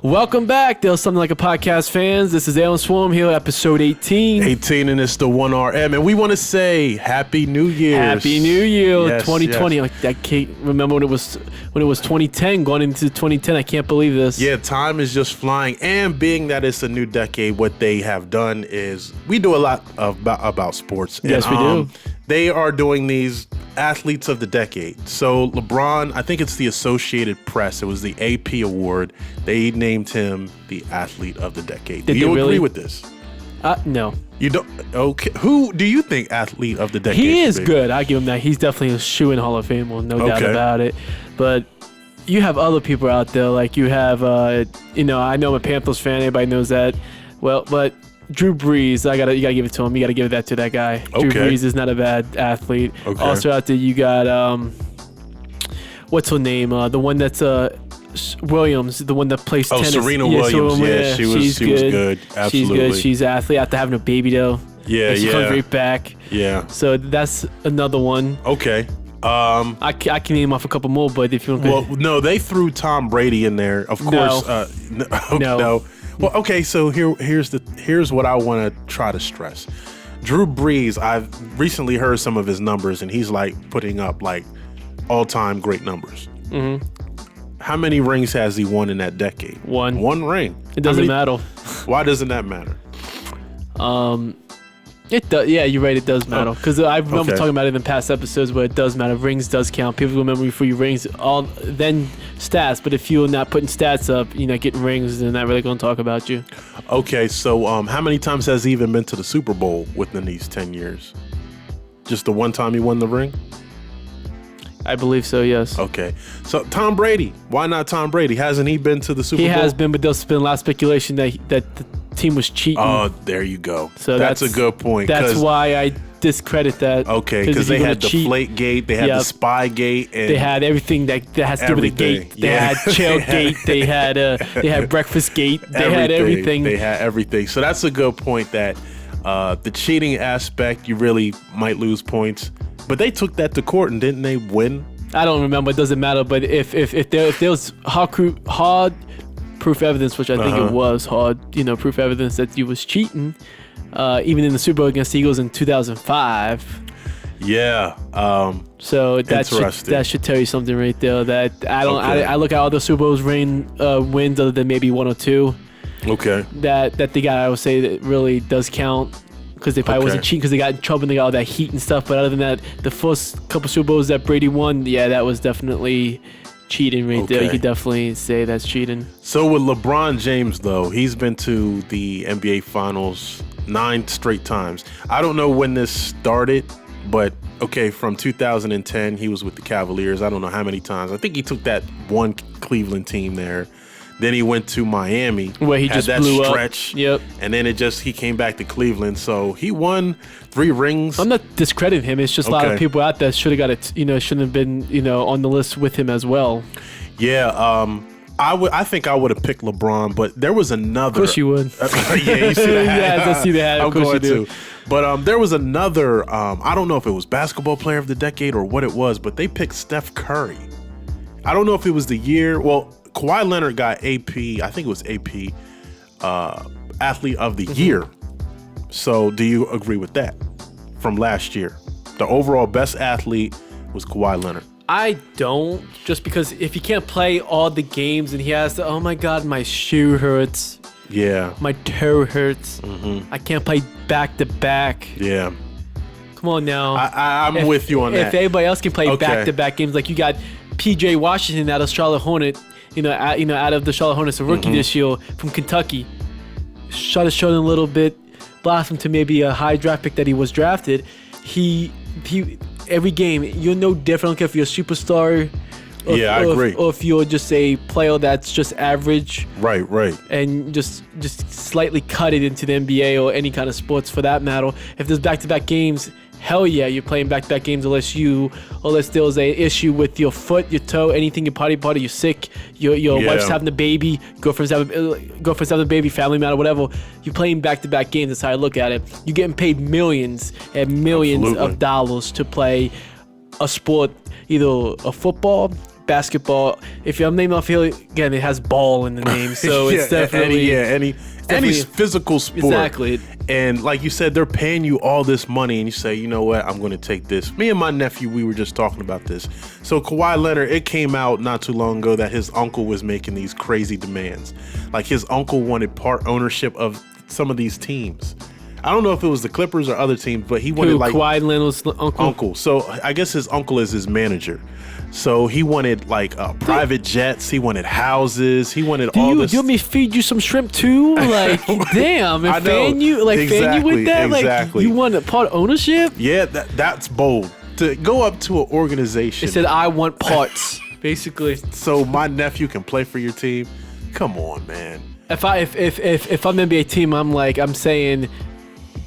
Welcome back, There's Something Like a Podcast fans. This is Alan Swarm here, episode 18. 18, and it's the 1RM. And we want to say Happy New Year. Happy New Year, Yes, 2020. yes. Like, I can't remember when it was 2010, going into 2010. I can't believe this. Yeah, time is just flying. And being that it's a new decade, what they have done is we do a lot about sports. Yes, and, we do. They are doing these athletes of the decade. So LeBron, I think it's the Associated Press. It was the AP award. They named him the athlete of the decade. Do you agree with this? No. You don't? Okay. Who do you think athlete of the decade? He is should be? good. I give him that. He's definitely a shoe in Hall of Fame, no doubt about it. But you have other people out there, like you have, I know I'm a Panthers fan. Everybody knows that. Well, but Drew Brees, you gotta give it to him. You gotta give that to that guy. Okay. Drew Brees is not a bad athlete. Okay. Also out there, you got what's her name? The one that's Williams, the one that plays tennis. Serena Williams. Yeah, she was good. Absolutely. She's good. She's an athlete. After having a baby though. Yeah, she comes right back. Yeah. So that's another one. Okay. I can name off a couple more, but if you want, well, no, they threw Tom Brady in there. Of course. No. Well, okay. So here's what I want to try to stress. Drew Brees. I've recently heard some of his numbers, and he's like putting up like all-time great numbers. Mm-hmm. How many rings has he won in that decade? One ring. It doesn't matter. Why doesn't that matter? It does. Yeah, you're right. It does matter because I remember talking about it in past episodes where it does matter. Rings does count. People remember you for your rings, then stats. But if you're not putting stats up, you're not getting rings, they're not really going to talk about you. Okay, so how many times has he even been to the Super Bowl within these 10 years? Just the one time he won the ring? I believe so, yes. Okay. So Tom Brady. Why not Tom Brady? Hasn't he been to the Super Bowl? He has been, but there's been a lot of speculation that the team was cheating. Oh, there you go. So that's a good point. That's why I discredit that. Okay, because they had the Deflate Gate, they had the Spy Gate, and they had everything that has to do with the gate. They had Chair Gate, they had Breakfast Gate, they had everything. They had everything. So that's a good point that the cheating aspect, you really might lose points. But they took that to court and didn't they win? I don't remember. It doesn't matter. But if there was hard proof evidence, which I think it was hard, proof evidence that you was cheating, even in the Super Bowl against the Eagles in 2005. Yeah. So that should tell you something right there. That I look at all the Super Bowls wins other than maybe one or two. Okay. That the guy I would say that really does count. Because they probably wasn't cheating because they got in trouble and they got all that heat and stuff. But other than that, the first couple Super Bowls that Brady won, that was definitely cheating right there. You could definitely say that's cheating. So with LeBron James, though, he's been to the NBA Finals 9 straight times. I don't know when this started, but from 2010, he was with the Cavaliers. I don't know how many times. I think he took that one Cleveland team there. Then he went to Miami, where he just blew stretch. Up. Yep. And then he came back to Cleveland. So he won 3 rings. I'm not discrediting him. It's just a lot of people out there should have got it. Shouldn't have been on the list with him as well. Yeah. I think I would have picked LeBron, but there was another. Of course you would. Yeah, you see the hat. Yes, I see the hat. Of course you do. But there was another. I don't know if it was basketball player of the decade or what it was, but they picked Steph Curry. I don't know if it was the year. Well, Kawhi Leonard got AP, I think it was AP, Athlete of the Year. So do you agree with that from last year? The overall best athlete was Kawhi Leonard. I don't, just because if he can't play all the games and he has to, oh my God, my shoe hurts. Yeah. My toe hurts. I can't play back to back. Yeah. Come on now. I'm with you on that. If everybody else can play back to back games, like you got PJ Washington out of Charlotte Hornet, out of the Charlotte Hornets, a rookie this year from Kentucky. Shot his shoulder a little bit, blossomed to maybe a high draft pick that he was drafted. He every game, you're no different. I don't care if you're a superstar. I agree. Or if you're just a player that's just average. Right. And just slightly cut it into the NBA or any kind of sports for that matter. If there's back-to-back games, hell yeah, you're playing back-to-back games unless there's a issue with your foot, your toe, anything, your party, you're sick, your wife's having a baby, girlfriend's having a baby, family matter, whatever. You're playing back-to-back games. That's how I look at it. You're getting paid millions and millions of dollars to play a sport, either a football, basketball. If I'm naming off here again, it has ball in the name, so it's definitely any physical sport. Exactly. And like you said, they're paying you all this money, and you say, you know what, I'm going to take this. Me and my nephew, we were just talking about this. So Kawhi Leonard, it came out not too long ago that his uncle was making these crazy demands. Like his uncle wanted part ownership of some of these teams. I don't know if it was the Clippers or other teams, but he wanted Kawhi Leonard's uncle. So I guess his uncle is his manager. So he wanted like private jets. He wanted houses. He wanted all this. Do you want me to feed you some shrimp too? Like, damn, and fan you with that? Like, you want a part of ownership? Yeah, that's bold. To go up to an organization. It said, I want parts, basically. So my nephew can play for your team? Come on, man. If I'm the NBA team, I'm saying,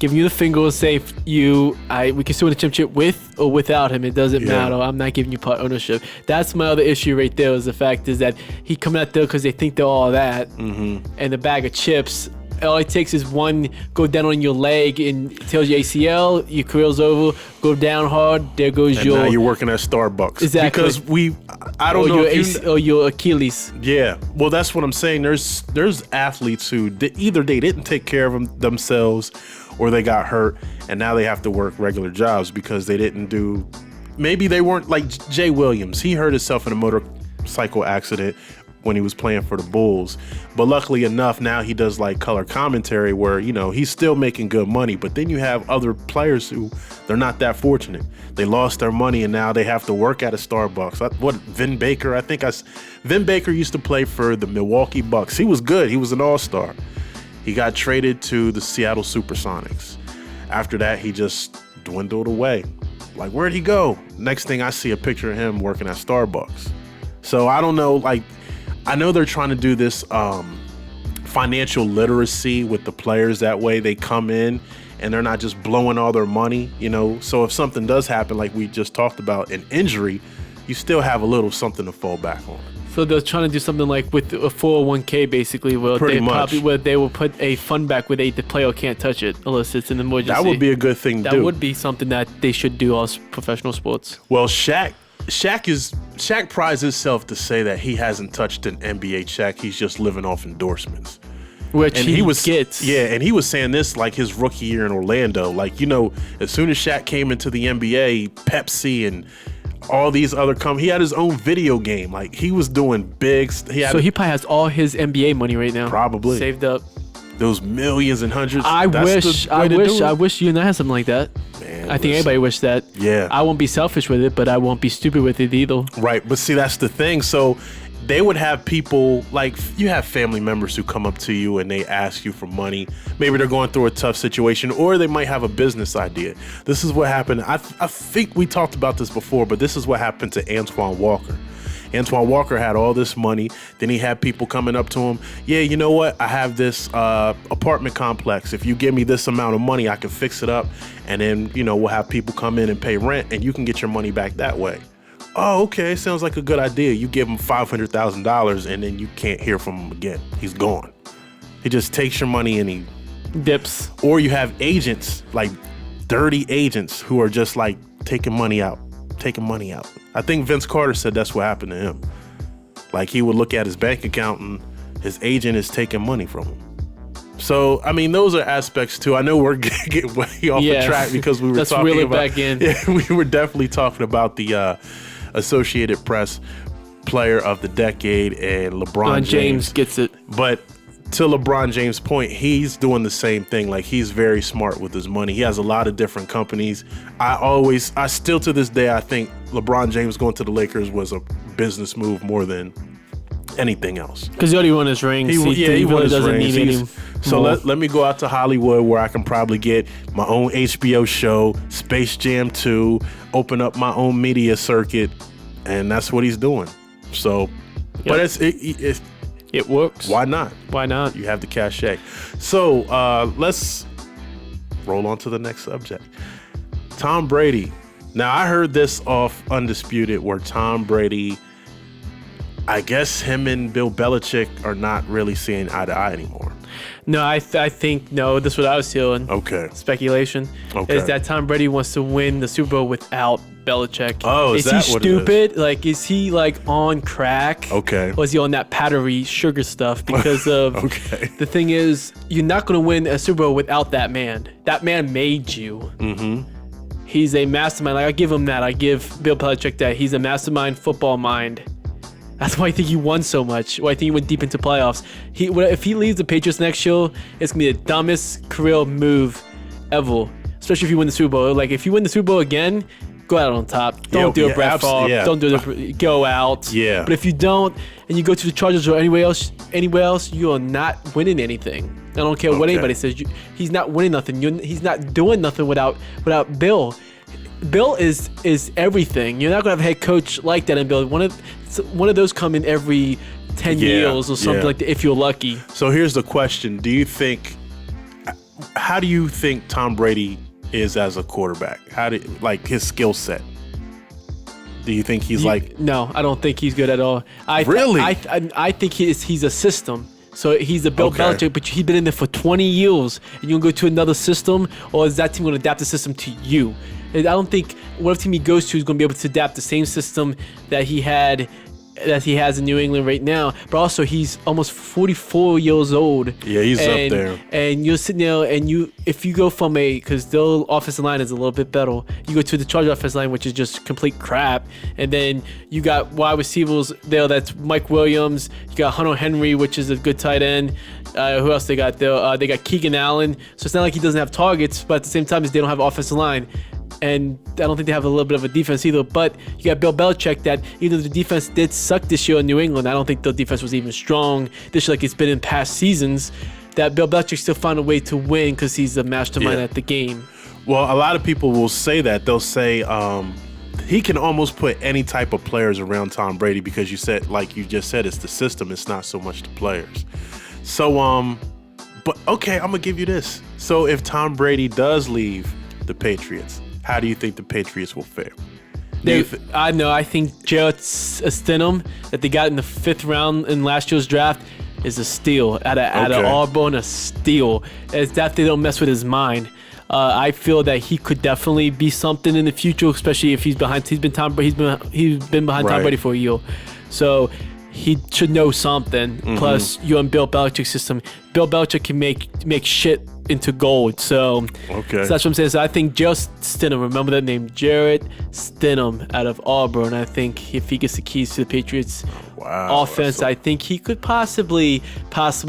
giving you the finger and say we can still win a championship with or without him. It doesn't matter. I'm not giving you part ownership. That's my other issue right there. Is the fact is that he coming out there because they think they're all that, and a bag of chips. All it takes is one go down on your leg and tells you ACL, your career's over. Go down hard. There goes and now you're working at Starbucks. Exactly. Because I don't know or your Achilles. Yeah. Well, that's what I'm saying. There's athletes who either they didn't take care of themselves, or they got hurt, and now they have to work regular jobs because they didn't do. Maybe they weren't like Jay Williams. He hurt himself in a motorcycle accident when he was playing for the Bulls. But luckily enough, now he does like color commentary where, he's still making good money. But then you have other players who they're not that fortunate. They lost their money and now they have to work at a Starbucks. Vin Baker? Vin Baker used to play for the Milwaukee Bucks. He was good. He was an all-star. He got traded to the Seattle Supersonics. After that, he just dwindled away. Like, where'd he go? Next thing I see a picture of him working at Starbucks. So I don't know, I know they're trying to do this financial literacy with the players. That way they come in and they're not just blowing all their money, So if something does happen, like we just talked about, an injury, you still have a little something to fall back on. So they're trying to do something like with a 401k, basically, where they will put a fund back where the player can't touch it unless it's an emergency. That would be a good thing to do. That would be something that they should do all professional sports. Well, Shaq prides himself to say that he hasn't touched an NBA check. He's just living off endorsements. Which he gets. Yeah, and he was saying this like his rookie year in Orlando. Like, as soon as Shaq came into the NBA, Pepsi and all these other he had his own video game. Like, he was doing big. He probably has all his NBA money right now. Probably. Saved up. Those millions and hundreds. I wish you and I had something like that. Man, I think anybody wish that. Yeah. I won't be selfish with it, but I won't be stupid with it either. Right. But see, that's the thing. So they would have people, like, you have family members who come up to you and they ask you for money. Maybe they're going through a tough situation, or they might have a business idea. This is what happened. I think we talked about this before, but this is what happened to Antoine Walker. Antoine Walker had all this money. Then he had people coming up to him. Yeah, you know what? I have this apartment complex. If you give me this amount of money, I can fix it up. And then, we'll have people come in and pay rent, and you can get your money back that way. Oh, okay. Sounds like a good idea. You give him $500,000 and then you can't hear from him again. He's gone. He just takes your money and he dips. Or you have agents, like dirty agents, who are just like taking money out. I think Vince Carter said that's what happened to him. Like, he would look at his bank account and his agent is taking money from him. So, I mean, those are aspects too. I know we're getting way off the track because we were talking about. Back in. Yeah, we were definitely talking about the Associated Press Player of the Decade and LeBron James gets it. But to LeBron James' point, he's doing the same thing. Like, he's very smart with his money. He has a lot of different companies. I still to this day, I think LeBron James going to the Lakers was a business move more than anything else. Because he already won his rings. He won his doesn't rings. need any. So let me go out to Hollywood where I can probably get my own HBO show, Space Jam 2, open up my own media circuit, and that's what he's doing. So, but it works. Why not? Why not? You have the cachet. So let's roll on to the next subject. Tom Brady. Now, I heard this off Undisputed where Tom Brady, I guess him and Bill Belichick are not really seeing eye to eye anymore. No, I think no. This is what I was hearing. Okay. Speculation is that Tom Brady wants to win the Super Bowl without Belichick. Oh, is that he what it is? stupid? Like, is he like on crack? Okay. Or is he on that powdery sugar stuff? Because of Okay. the thing is, you're not going to win a Super Bowl without that man. That man made you. Mm-hmm. He's a mastermind. Like, I give him that. I give Bill Belichick that. He's a mastermind football mind. That's why I think he won so much. Why I think he went deep into playoffs. If he leaves the Patriots next year, it's gonna be the dumbest career move ever. Especially if you win the Super Bowl. Like, if you win the Super Bowl again, go out on top. Don't do a Brett Favre. Don't do it. Go out. Yeah. But if you don't, and you go to the Chargers or anywhere else, you are not winning anything. I don't care what anybody says. He's not winning nothing. He's not doing nothing without Bill. Bill is everything. You're not gonna have a head coach like that. And Bill, one of those come in every 10 years or something like that, if you're lucky. So here's the question: how do you think Tom Brady is as a quarterback? Like his skill set? Do you think he's No, I don't think he's good at all. Really? I think he's a system. So he's a Bill Belichick, but he's been in there for 20 years, and you're gonna go to another system, or is that team gonna adapt the system to you? I don't think whatever team he goes to is gonna be able to adapt the same system that he has in New England right now. But also, he's almost 44 years old. Yeah, he's up there. And you're sitting there, and if you go from because their offensive line is a little bit better, you go to the Chargers offensive line, which is just complete crap. And then you got wide receivers there. That's Mike Williams. You got Hunter Henry, which is a good tight end. Who else they got there? They got Keegan Allen. So it's not like he doesn't have targets, but at the same time, they don't have an offensive line. And I don't think they have a little bit of a defense either. But you got Bill Belichick that even though the defense did suck this year in New England, I don't think the defense was even strong this year like it's been in past seasons, that Bill Belichick still found a way to win because he's a mastermind at the game. Well, a lot of people will say that. They'll say he can almost put any type of players around Tom Brady because like you just said, it's the system. It's not so much the players. So, but okay, I'm going to give you this. So if Tom Brady does leave the Patriots, how do you think the Patriots will fare? I think Jarrett Stidham that they got in the 5th round in last year's draft is a steal. Out of Auburn, a steal. It's that they don't mess with his mind. I feel that he could definitely be something in the future, especially if he's behind. He's been behind Tom Brady for a year, so he should know something. Mm-hmm. Plus, you're in Bill Belichick's system. Bill Belichick can make shit into gold. So that's what I'm saying. So I think Jarrett Stidham, remember that name, Jarrett Stidham out of Auburn. I think if he gets the keys to the Patriots offense, I think he could possibly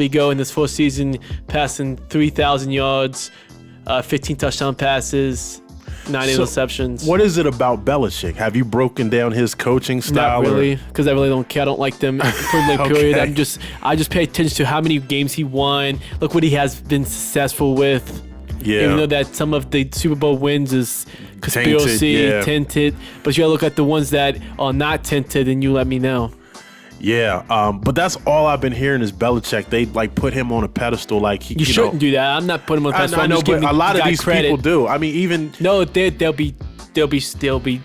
go in this first season passing 3,000 yards, 15 touchdown passes, 9 interceptions. What is it about Belichick? Have you broken down his coaching style? Not really, because I really don't care. I don't like them period. I just pay attention to how many games he won. Look what he has been successful with. Yeah. Even though that some of the Super Bowl wins is conspiracy, tinted. But you gotta look at the ones that are not tinted, and you let me know. Yeah, but that's all I've been hearing is Belichick. They put him on a pedestal. You shouldn't do that. I'm not putting him on a pedestal. I know, but a lot of these people do. I mean, even they'll be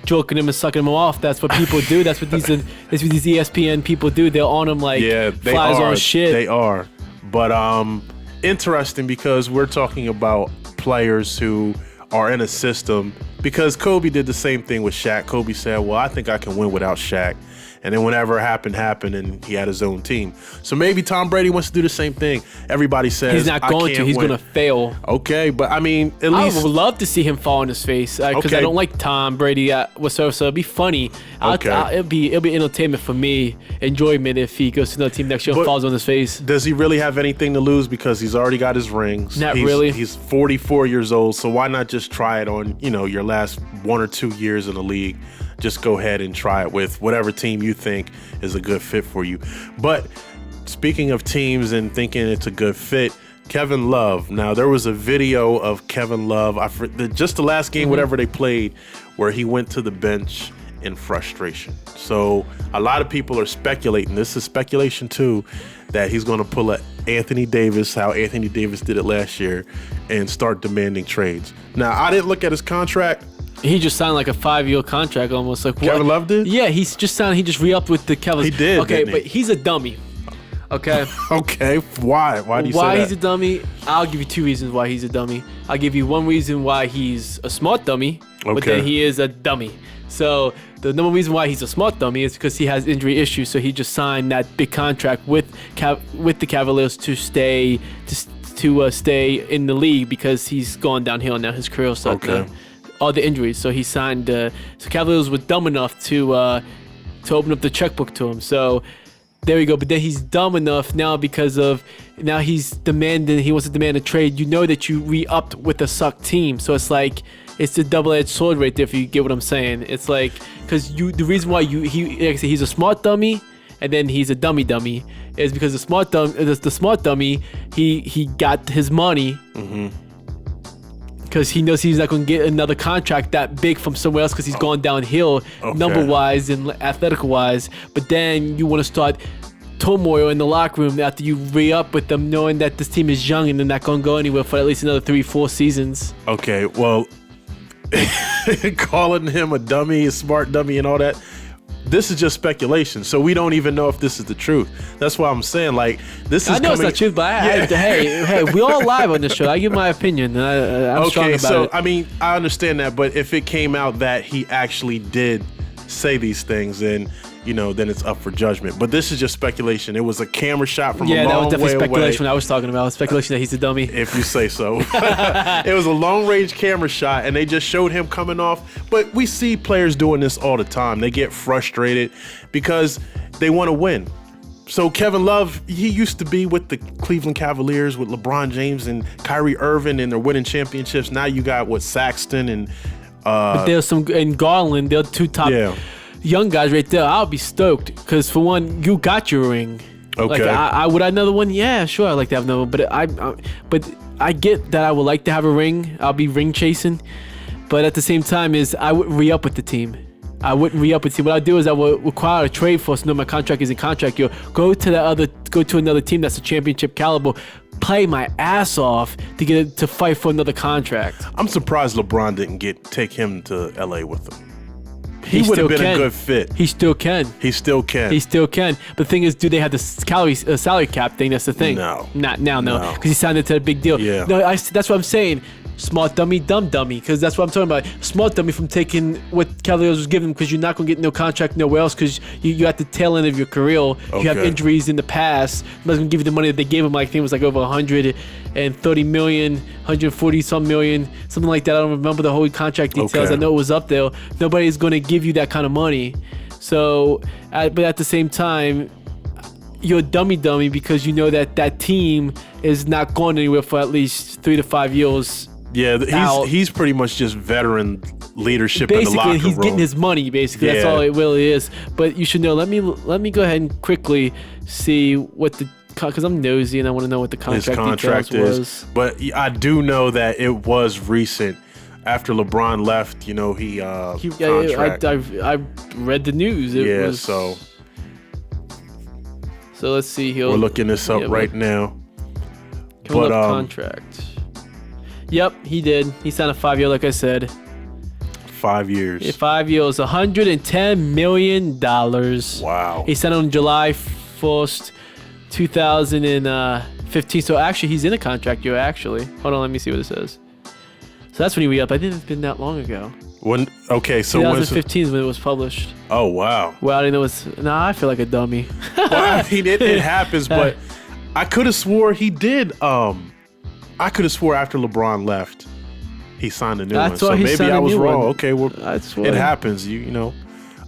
joking him and sucking him off. That's what people do. That's what these ESPN people do. They're on him like flies on shit. They are, but interesting because we're talking about players who are in a system. Because Kobe did the same thing with Shaq. Kobe said, "Well, I think I can win without Shaq." And then whenever it happened, and he had his own team. So maybe Tom Brady wants to do the same thing. Everybody says he's not going to. He's going to fail. Okay, but I mean, at least I would love to see him fall on his face because I don't like Tom Brady whatsoever. So it'd be funny. It'll be entertainment for me, enjoyment if he goes to another team next year and falls on his face. Does he really have anything to lose because he's already got his rings? Not really. He's 44 years old, so why not just try it on your last 1 or 2 years in the league? Just go ahead and try it with whatever team you think is a good fit for you. But speaking of teams and thinking it's a good fit, Kevin Love. Now, there was a video of Kevin Love, just the last game, whatever they played, where he went to the bench in frustration. So a lot of people are speculating, this is speculation too, that he's going to pull Anthony Davis, how Anthony Davis did it last year, and start demanding trades. Now, I didn't look at his contract. He just signed like a 5-year contract almost. Like Kevin Love did? Yeah, he just re-upped with the Cavaliers. He did, okay, didn't he? But he's a dummy. Okay. Okay, why? Why do you say that? Why he's a dummy? I'll give you 2 reasons why he's a dummy. I'll give you one reason why he's a smart dummy, but then he is a dummy. So the number one reason why he's a smart dummy is because he has injury issues. So he just signed that big contract with the Cavaliers to stay in the league because he's gone downhill now. His career started all the injuries. So he signed. So Cavaliers were dumb enough to open up the checkbook to him. So there we go. But then he's dumb enough now because of now he wants to demand a trade. You know that you re-upped with a suck team. So it's like it's a double-edged sword right there. If you get what I'm saying, it's like because the reason why he's a smart dummy and then he's a dummy is because the smart dummy he got his money. Because he knows he's not going to get another contract that big from somewhere else because he's gone downhill number-wise and athletic-wise. But then you want to start turmoil in the locker room after you re-up with them knowing that this team is young and they're not going to go anywhere for at least another 3-4 seasons. Okay, well, calling him a dummy, a smart dummy and all that, this is just speculation, so we don't even know if this is the truth. That's why I'm saying, like, this is. I know it's not true, but hey, we all live on this show. I give my opinion, and I'm strong about it. I mean, I understand that, but if it came out that he actually did say these things, then it's up for judgment. But this is just speculation. It was a camera shot from a long way away. Yeah, that was definitely speculation. I was talking about speculation that he's a dummy. If you say so. It was a long-range camera shot, and they just showed him coming off. But we see players doing this all the time. They get frustrated because they want to win. So Kevin Love, he used to be with the Cleveland Cavaliers with LeBron James and Kyrie Irving, and they're winning championships. Now you got Saxton and but there's and Garland. They're two top. Yeah. Young guys right there. I'll be stoked because for one, you got your ring. Okay. Like, would I another one? Yeah, sure. I'd like to have another one, but I get that I would like to have a ring. I'll be ring chasing, but at the same time, I wouldn't re-up with the team. I wouldn't re-up with the team. What I'd do is I would require a trade for us. No, my contract isn't contract year. Go to another team that's a championship caliber. Play my ass off to fight for another contract. I'm surprised LeBron didn't take him to LA with him. He would have been a good fit. He still can. But the thing is, do they have the salary cap thing? That's the thing. No. Not now, no. Because he signed into a big deal. Yeah. No, that's what I'm saying. Smart dummy, dumb dummy. Because that's what I'm talking about. Smart dummy from taking what Cavaliers was giving him because you're not going to get no contract nowhere else because you're at the tail end of your career. You have injuries in the past. I'm not going to give you the money that they gave him. I think it was like over 130 million, 140 some million, something like that. I don't remember the whole contract details. I know it was up there. Nobody's going to give you that kind of money. So, but at the same time, you're a dummy because you know that team is not going anywhere for at least 3 to 5 years. Yeah, he's pretty much just veteran leadership in the locker room. Basically, he's getting his money, basically. Yeah. That's all it really is. But you should know, let me go ahead and quickly see what because I'm nosy and I want to know what the contract was. But I do know that it was recent. After LeBron left, contract. I read the news. So let's see here. We're looking this up right now. Contract. Yep, he did. He signed a 5-year, like I said. 5 years. Yeah, 5 years, $110 million. Wow. He signed on July 1st, 2015. So actually, he's in a contract year, actually. Hold on, let me see what it says. So that's when he re-upped. I think it's been that long ago. So 2015 is when it was published. Oh, wow. Well, I didn't know it was... Nah, I feel like a dummy. Well, I mean, it happens, but I could have swore he did... I could have swore after LeBron left, he signed a new one. So maybe I was wrong. Okay, well, it happens. You know.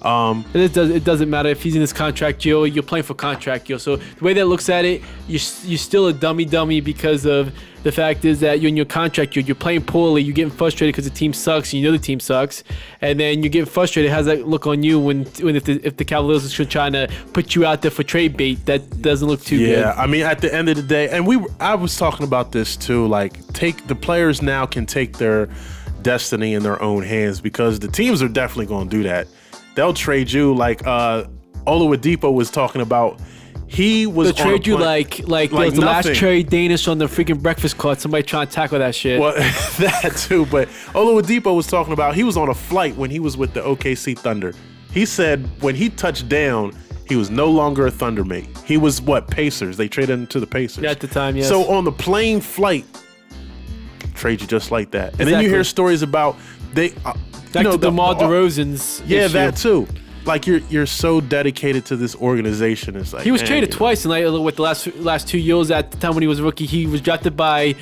It doesn't matter if he's in this contract year. You're playing for contract year. So the way that looks at it, you're still a dummy because of the fact is that you're in your contract year. You're playing poorly. You're getting frustrated because the team sucks. And you know the team sucks, and then you're getting frustrated. How's that look on you if the Cavaliers are trying to put you out there for trade bait? That doesn't look too good. Yeah, I mean, at the end of the day, and I was talking about this too. Like, the players now can take their destiny in their own hands because the teams are definitely going to do that. They'll trade you like Oladipo was talking about. He was they'll trade you like there was the last Cherry Danish on the freaking breakfast cart. Somebody trying to tackle that shit. Well, that too. But Oladipo was talking about he was on a flight when he was with the OKC Thunder. He said when he touched down, he was no longer a Thunder mate. He was Pacers. They traded him to the Pacers. Yeah, at the time, yes. So on the plane flight, trade you just like that. And then you hear stories about Back to DeMar DeRozan's Yeah, issue. that too. Like you're so dedicated to this organization. It's like He was traded twice, and with the last 2 years. At the time when he was a rookie, he was drafted by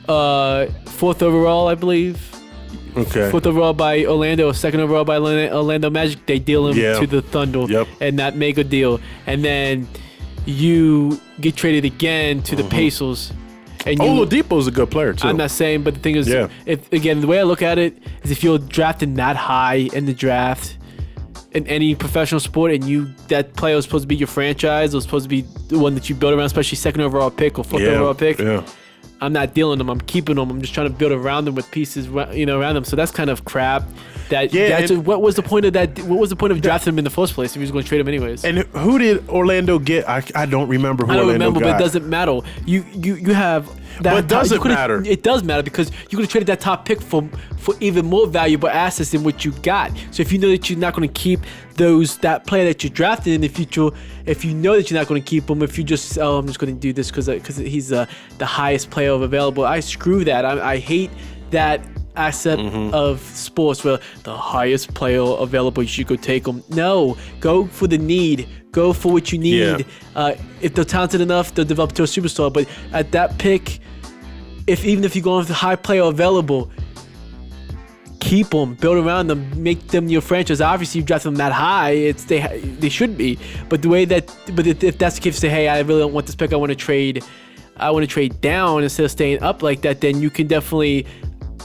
4th overall, I believe. Okay. 4th overall by Orlando, 2nd overall by Orlando Magic. They deal him to the Thunder, and that mega deal. And then you get traded again to the Pacers. And Oladipo's a good player too. I'm not saying, but the thing is, again, the way I look at it is, if you're drafting that high in the draft in any professional sport, and that player was supposed to be your franchise, or supposed to be the one that you build around, especially 2nd overall pick or 4th overall pick. Yeah. I'm not dealing them. I'm keeping them. I'm just trying to build around them with pieces, around them. So that's kind of crap. What was the point of that? What was the point of drafting him in the first place if he was going to trade him anyways? And who did Orlando get? I don't remember who Orlando got. But it doesn't matter. You have that. But it doesn't matter. It does matter, because you could have traded that top pick for even more valuable assets than what you got. So if you know that you're not going to keep that player that you drafted in the future, if you know that you're not going to keep him, if you just I'm just going to do this because he's the highest player available, I screw that. I hate that asset of sports where the highest player available, you should go take them. No, go for the need. Go for what you need. If they're talented enough, they'll develop to a superstar. But at that pick, even if you're going with the high player available, keep them, build around them, make them your franchise. Obviously, you draft them that high, they should be. But if that's the case, say, hey, I really don't want this pick. I want to trade down instead of staying up like that. Then you can definitely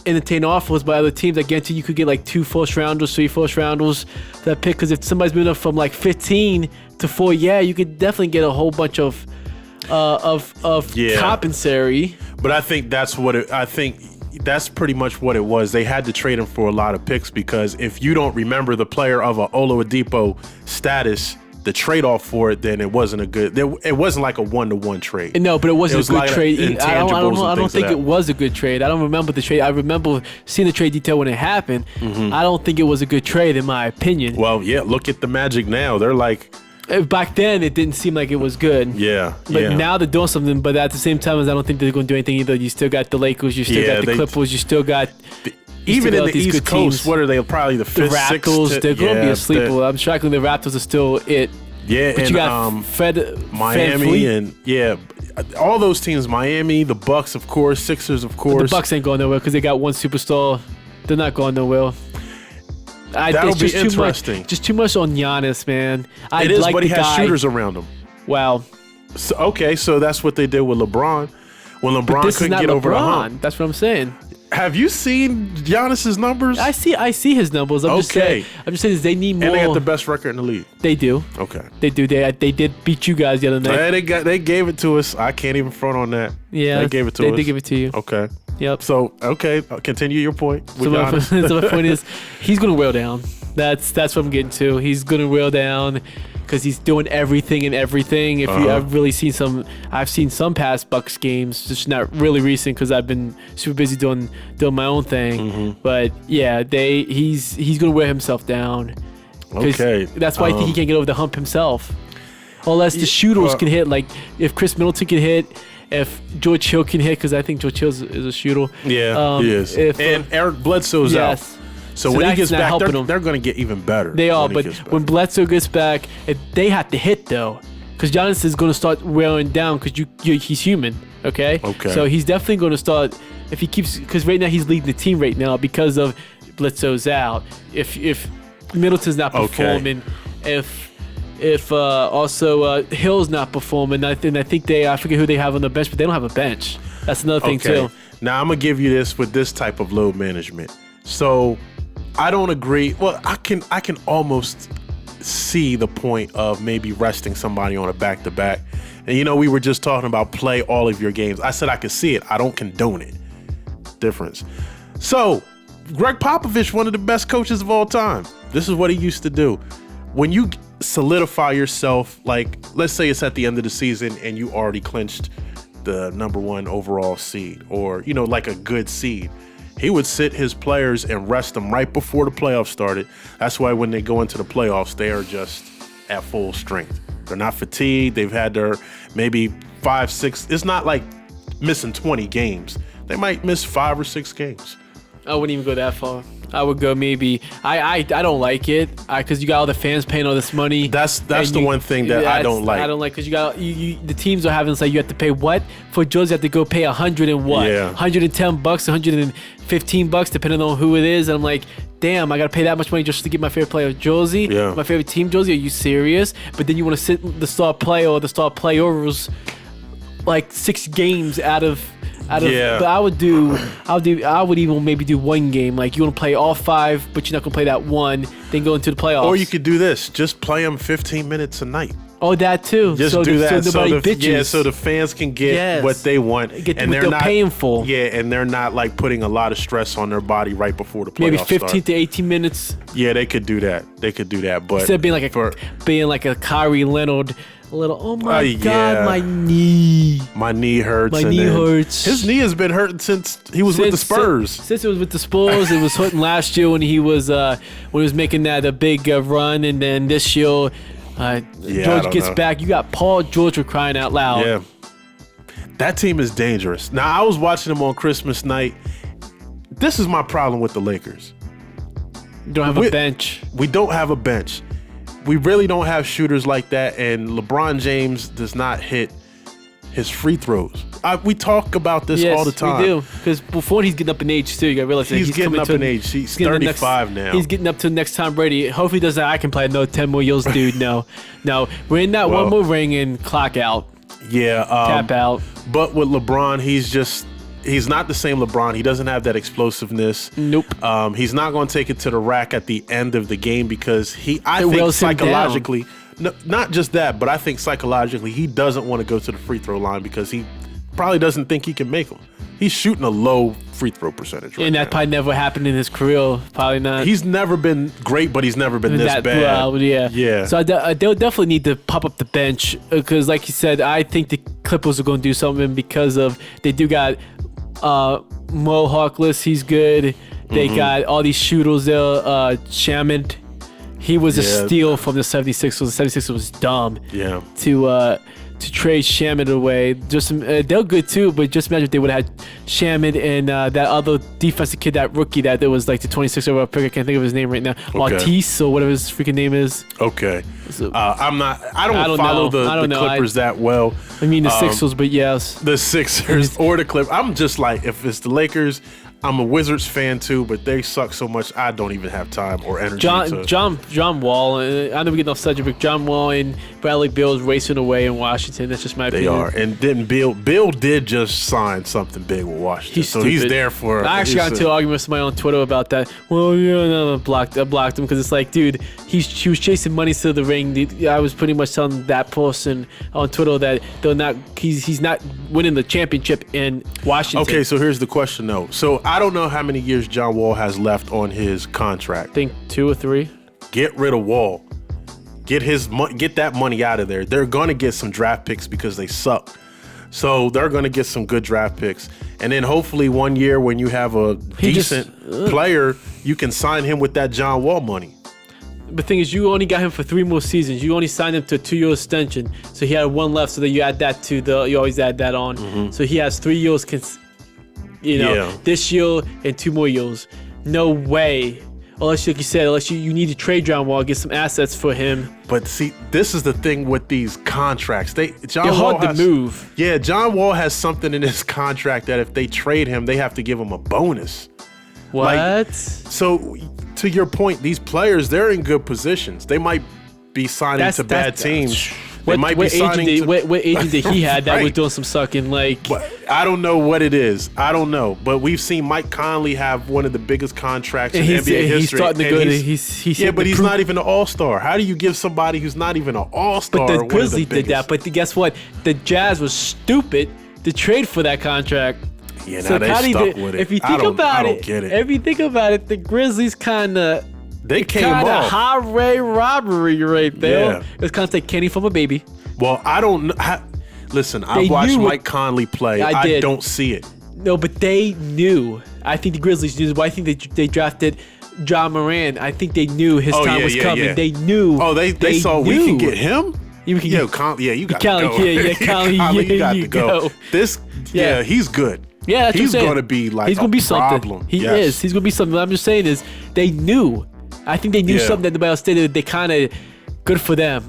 entertain offers by other teams. I guarantee you could get like 2 first-rounders, 3 first-rounders for that pick. Because if somebody's moving up from like 15 to 4, you could definitely get a whole bunch of compensatory. But I think that's pretty much what it was. They had to trade him for a lot of picks, because if you don't remember the player of a Oladipo status, the trade-off for it, then it wasn't it wasn't like a 1-to-1 trade. No, but it wasn't a good like trade. I don't think it was a good trade. I don't remember the trade. I remember seeing the trade detail when it happened. I don't think it was a good trade, in my opinion. Well, yeah, look at the Magic now. They're like... Back then, it didn't seem like it was good. But now they're doing something. But at the same time, I don't think they're going to do anything either. You still got the Lakers. You still got the Clippers. You still got... Even in the East Coast, what are they? Probably the 5th, 6th. The Raptors, they're going to be a sleeper. I'm shocked the Raptors are still it. Yeah, but and you got Miami and all those teams. Miami, the Bucks, of course, Sixers, of course. But the Bucks ain't going nowhere because they got one superstar. They're not going nowhere. That'll be interesting. Just too much on Giannis, man. It is, but he has shooters around him. Wow. So that's what they did with LeBron. When LeBron couldn't get over the hump. That's what I'm saying. Have you seen Giannis's numbers? I see his numbers. I'm just saying they need more. And they got the best record in the league. They do. Okay. They do. They did beat you guys the other night. They gave it to us. I can't even front on that. Yeah. They gave it to us. They did give it to you. Okay. Yep. So continue your point. So my point is, he's gonna wear down. That's what I'm getting to. He's gonna wear down because he's doing everything and everything. I've seen some past Bucks games, just not really recent because I've been super busy doing my own thing. But yeah, he's gonna wear himself down. Okay. That's why I think he can't get over the hump himself. Unless the shooters can hit, like if Chris Middleton can hit. If George Hill can hit, because I think George Hill is a shooter. Yeah, he is. And Eric Bledsoe's out. So when he gets back, they're going to get even better. They are, but when Bledsoe gets back, they have to hit, though. Because Giannis is going to start wearing down because he's human, okay? So he's definitely going to start, if he keeps, because right now he's leading the team right now because of Bledsoe's out. If Middleton's not performing, if also Hill's not performing, I think I forget who they have on the bench, but they don't have a bench. That's another thing too. Now I'm gonna give you this with this type of load management. So I don't agree. Well, I can almost see the point of maybe resting somebody on a back-to-back. And we were just talking about play all of your games. I said I could see it. I don't condone it. Difference. So Greg Popovich, one of the best coaches of all time. This is what he used to do. When you solidify yourself, like let's say it's at the end of the season and you already clinched the #1 overall seed, or like a good seed, he would sit his players and rest them right before the playoffs started. That's why when they go into the playoffs, they are just at full strength. They're not fatigued. They've had their maybe 5, 6. It's not like missing 20 games. They might miss 5 or 6 games. I wouldn't even go that far. I would go maybe. I don't like it because you got all the fans paying all this money. That's the one thing that I don't like. I don't like because you got the teams are having you have to pay what for Joe's. You have to go pay $100 and what? Yeah. $110, $115, depending on who it is. And I'm like, damn, I gotta pay that much money just to get my favorite player jersey, my favorite team jersey. Are you serious? But then you want to sit the star player or the star players like 6 games out of. But I would even maybe do 1 game. Like you want to play all 5, but you're not gonna play that 1. Then go into the playoffs. Or you could do this: just play them 15 minutes a night. Oh, that too. Just do that. So nobody bitches. Yeah, so the fans can get what they want, and they're not paying for. Yeah, and they're not like putting a lot of stress on their body right before the playoffs maybe 15 start. to 18 minutes. Yeah, they could do that. But instead of being like a Kyrie Leonard. A little, oh my God, my knee. My knee hurts. My knee hurts. His knee has been hurting since he was with the Spurs. Since it was with the Spurs, it was hurting last year when he was making that big run, and then this year, George gets back. You got Paul George for crying out loud. Yeah, that team is dangerous. Now I was watching them on Christmas night. This is my problem with the Lakers. You don't have a bench. We don't have a bench. We really don't have shooters like that, and LeBron James does not hit his free throws. We talk about this all the time. We do, because before he's getting up in age too. You gotta realize he's getting up in age. He's 35 now. He's getting up to next Tom Brady. Hopefully, he does that. I can play another 10 more years, dude. No, we're in that one more ring and clock out. Yeah, tap out. But with LeBron, he's not the same LeBron. He doesn't have that explosiveness. Nope. He's not going to take it to the rack at the end of the game because I think psychologically, not just that, but I think psychologically he doesn't want to go to the free throw line because he probably doesn't think he can make them. He's shooting a low free throw percentage right and that now. Probably never happened in his career. Probably not. He's never been great, but he's never been this bad. Well, yeah. So they'll definitely need to pop up the bench because, like you said, I think the Clippers are going to do something because they do got Mo Harkless. He's good. They got all these shooters there. Shamit. He was a steal from the 76ers. The 76ers was dumb. Yeah. To trade Shamit away. They're good too, but just imagine if they would have had Shamit and that other defensive kid, that rookie that was like the 26th overall pick. I can't think of his name right now. Okay. Matisse or whatever his freaking name is. Okay. So, I don't follow the Clippers that well. I mean the Sixers, but yes. The Sixers or the Clippers. I'm just like, if it's the Lakers, I'm a Wizards fan too, but they suck so much I don't even have time or energy. John Wall. I know we get off subject, but John Wall and Bradley Beal's racing away in Washington. That's just my opinion. They are, and then Bill did just sign something big with Washington, he's there for. I actually got into an argument with somebody on Twitter about that. Well, I blocked him because it's like, dude, he was chasing money to the ring. I was pretty much telling that person on Twitter that he's not winning the championship in Washington. Okay, so here's the question though. So I don't know how many years John Wall has left on his contract. I think 2 or 3. Get rid of Wall. Get that money out of there. They're going to get some draft picks because they suck. So they're going to get some good draft picks. And then hopefully one year when you have a decent player, you can sign him with that John Wall money. The thing is, you only got him for 3 more seasons. You only signed him to a 2-year extension. So he had 1 left, so that you add that to you always add that on. Mm-hmm. So he has 3 years this year and 2 more years. No way. Unless, like you said, you need to trade John Wall, get some assets for him. But see, this is the thing with these contracts. They're hard to move. Yeah, John Wall has something in his contract that if they trade him, they have to give him a bonus. What? So, to your point, these players, they're in good positions. They might be signing to bad teams. What agent did he have that was doing some sucking? But I don't know what it is. I don't know. But we've seen Mike Conley have one of the biggest contracts in NBA history. He's starting to go. But he's not even an all-star. How do you give somebody who's not even an all-star? But the Grizzlies did that. But guess what? The Jazz was stupid to trade for that contract. Yeah, now they stuck with it. If you think about it, the Grizzlies kind of. They came off. Highway robbery right there. Yeah. It's kind of like Kenny from a baby. Well, I don't know. Listen, I watched Mike Conley play. I don't see it. No, but they knew. I think the Grizzlies knew. Why I think they drafted John Moran. I think they knew his time was coming. Yeah. They knew. Oh, they saw we can get him? Conley, you got to go. Conley, you got to go. He's good. Yeah, that's he's what I'm saying. going to be like he's a gonna be problem. something. He is. He's going to be something. What I'm just saying is they knew. I think they knew something that nobody else did. They kind of good for them.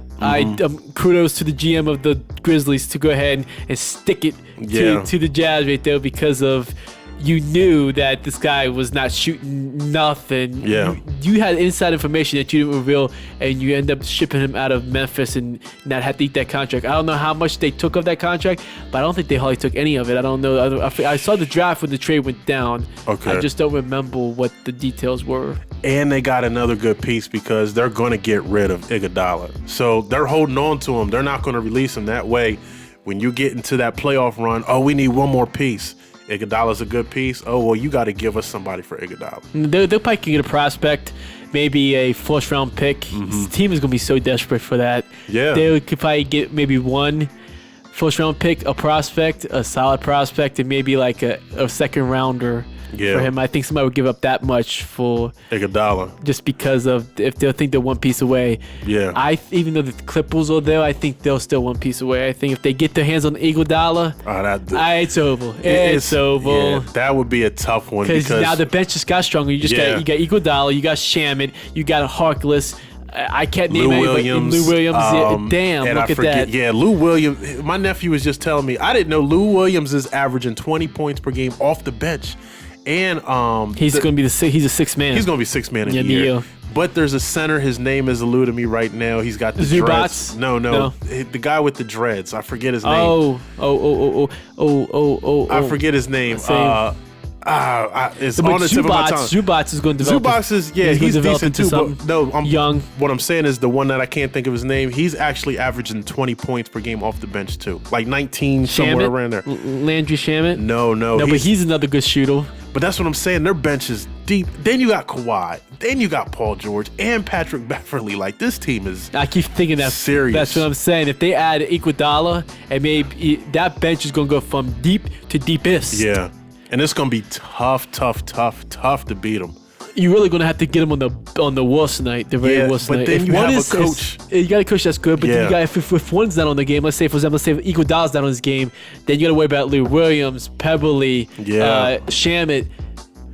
Kudos to the GM of the Grizzlies to go ahead and stick it to the Jazz right there because of you knew that this guy was not shooting nothing. Yeah. You had inside information that you didn't reveal, and you end up shipping him out of Memphis and not have to eat that contract. I don't know how much they took of that contract, but I don't think they hardly took any of it. I don't know. I saw the draft when the trade went down. Okay. I just don't remember what the details were. And they got another good piece because they're going to get rid of Iguodala. So they're holding on to him. They're not going to release him. That way, when you get into that playoff run, we need one more piece. Iguodala's a good piece. Oh, well, you got to give us somebody for Iguodala. They'll probably get a prospect, maybe a first-round pick. This team is going to be so desperate for that. Yeah. They could probably get maybe one first-round pick, a prospect, a solid prospect, and maybe like a second-rounder for him. I think somebody would give up that much for Iguodala, just because of if they'll think they're one piece away. Yeah. Even though the Clippers are there, I think they're still one piece away. I think if they get their hands on Iguodala, it's over. It's over. Yeah, that would be a tough one because now the bench just got stronger. You got Iguodala, you got Shamit, you got Harkless. I can't name anybody. Lou Williams. Damn, look at that. Yeah, Lou Williams. My nephew was just telling me, I didn't know Lou Williams is averaging 20 points per game off the bench. And he's going to be he's a sixth man. He's going to be sixth man in the year. But there's a center. His name is eluding me right now. He's got the dreads. No. The guy with the dreads. I forget his name. I forget his name. It's on the tip of my tongue. Zubats is going to develop. Zubats is he's decent too. But no, I'm young. What I'm saying is the one that I can't think of his name. He's actually averaging 20 points per game off the bench too, like 19 somewhere around there. Landry Shamit. No, but he's another good shooter. But that's what I'm saying. Their bench is deep. Then you got Kawhi. Then you got Paul George and Patrick Beverly. Like, this team is I keep thinking that serious. That's what I'm saying. If they add Iguodala, and maybe that bench is going to go from deep to deepest. Yeah. And it's going to be tough to beat them. You're really going to have to get them on the worst night, the very worst night. But then you have a coach. You got a coach that's good, but then you got if one's not on the game, let's say, for example, Iguodala's not on his game, then you got to worry about Lou Williams, Beverly, Shamit.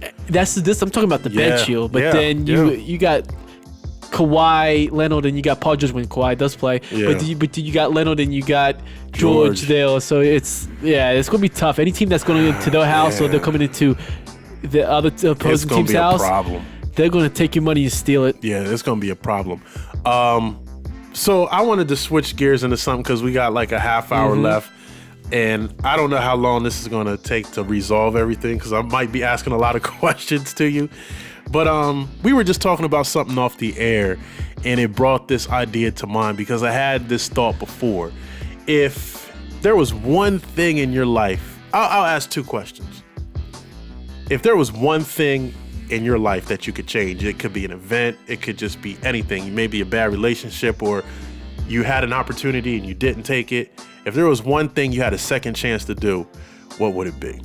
I'm talking about the bench here. But then you got Kawhi Leonard and you got Paul George when Kawhi does play. Yeah. But you got Leonard and you got George there. So it's going to be tough. Any team that's going into their house or they're coming into the other opposing team's house, they're going to take your money and steal it. Yeah, it's going to be a problem. So I wanted to switch gears into something because we got like a half hour left. And I don't know how long this is going to take to resolve everything because I might be asking a lot of questions to you. But we were just talking about something off the air, and it brought this idea to mind because I had this thought before. If there was one thing in your life, I'll ask two questions. If there was one thing in your life that you could change, it could be an event, it could just be anything. Maybe a bad relationship, or you had an opportunity and you didn't take it. If there was one thing you had a second chance to do, what would it be?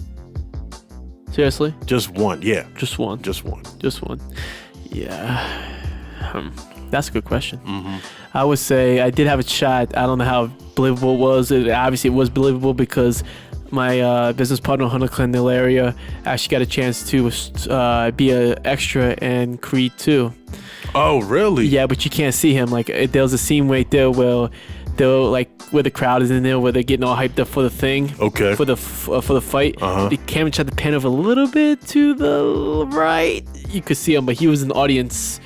Seriously? Just one, yeah. Just one. Yeah. That's a good question. I would say I did have a shot. I don't know how believable it was. Obviously, it was believable because my business partner, Hunter Clendelaria, actually got a chance to be an extra in Creed 2. Oh, really? Yeah, but you can't see him. Like, there was a scene right there where where the crowd is in there, where they're getting all hyped up for the thing. Okay. For the fight. The camera tried to pan over a little bit to the right. You could see him, but he was in the audience.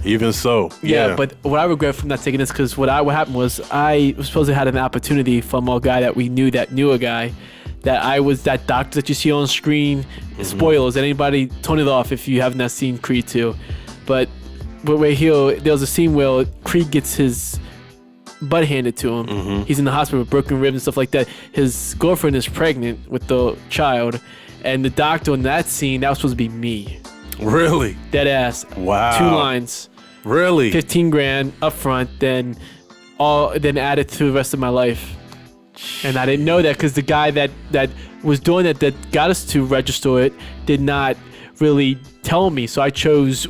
Even so. Yeah, but what I regret from not taking this, because what happened was I was supposed to have had an opportunity from a guy that we knew a guy. That I was that doctor that you see on screen. Spoilers. Anybody, turn it off if you have not seen Creed 2. But right here, there was a scene where Creed gets his butt handed to him. He's in the hospital with broken ribs and stuff like that. His girlfriend is pregnant with the child, and the doctor in that scene, that was supposed to be me. Really? Dead ass. Wow. 2 lines. Really? $15,000 up front, then added to the rest of my life. And I didn't know that because the guy that was doing it, that got us to register it, did not really tell me. So I chose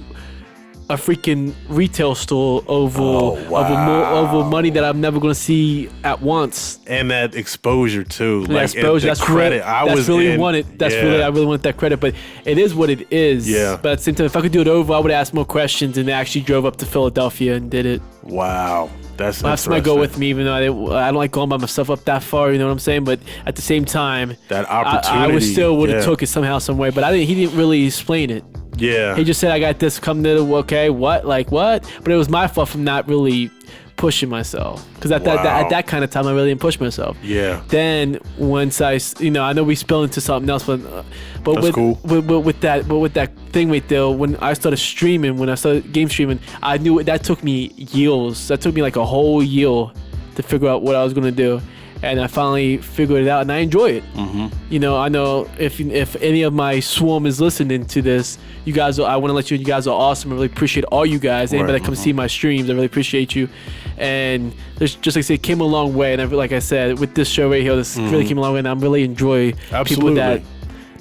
a freaking retail store over wow. over money that I'm never gonna see at once. And that exposure too. Like exposure, that's credit. I really wanted that credit, but it is what it is. Yeah. But at the same time, if I could do it over, I would ask more questions and actually drove up to Philadelphia and did it. Wow. That's I have somebody go with me, even though I don't like going by myself up that far. You know what I'm saying? But at the same time, that opportunity, I would still would have took it somehow, some way. But he didn't really explain it. Yeah. He just said, "I got this. Come to okay, what, like what?" But it was my fault from not really pushing myself, because at that kind of time, I really didn't push myself. Yeah. Then once I know we spill into something else, but that's cool. with that thing right there, when I started streaming, when I started game streaming, I knew that took me years. That took me like a whole year to figure out what I was gonna do. And I finally figured it out, and I enjoy it. Mm-hmm. You know, I know if any of my swarm is listening to this, you guys, I want to let you know you guys are awesome. I really appreciate all you guys. Anybody that comes see my streams, I really appreciate you. And there's, just like I said, it came a long way. And like I said, with this show right here, this really came a long way. And I really enjoy people that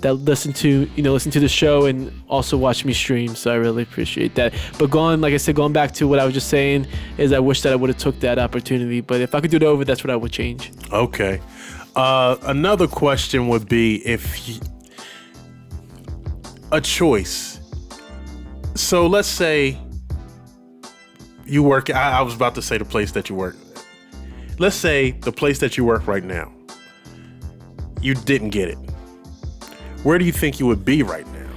listen to the show and also watch me stream. So I really appreciate that. But going back to what I was just saying, is I wish that I would have took that opportunity. But if I could do it over, that's what I would change. Okay. Another question would be a choice. So let's say you work. I was about to say the place that you work. Let's say the place that you work right now, you didn't get it. Where do you think you would be right now?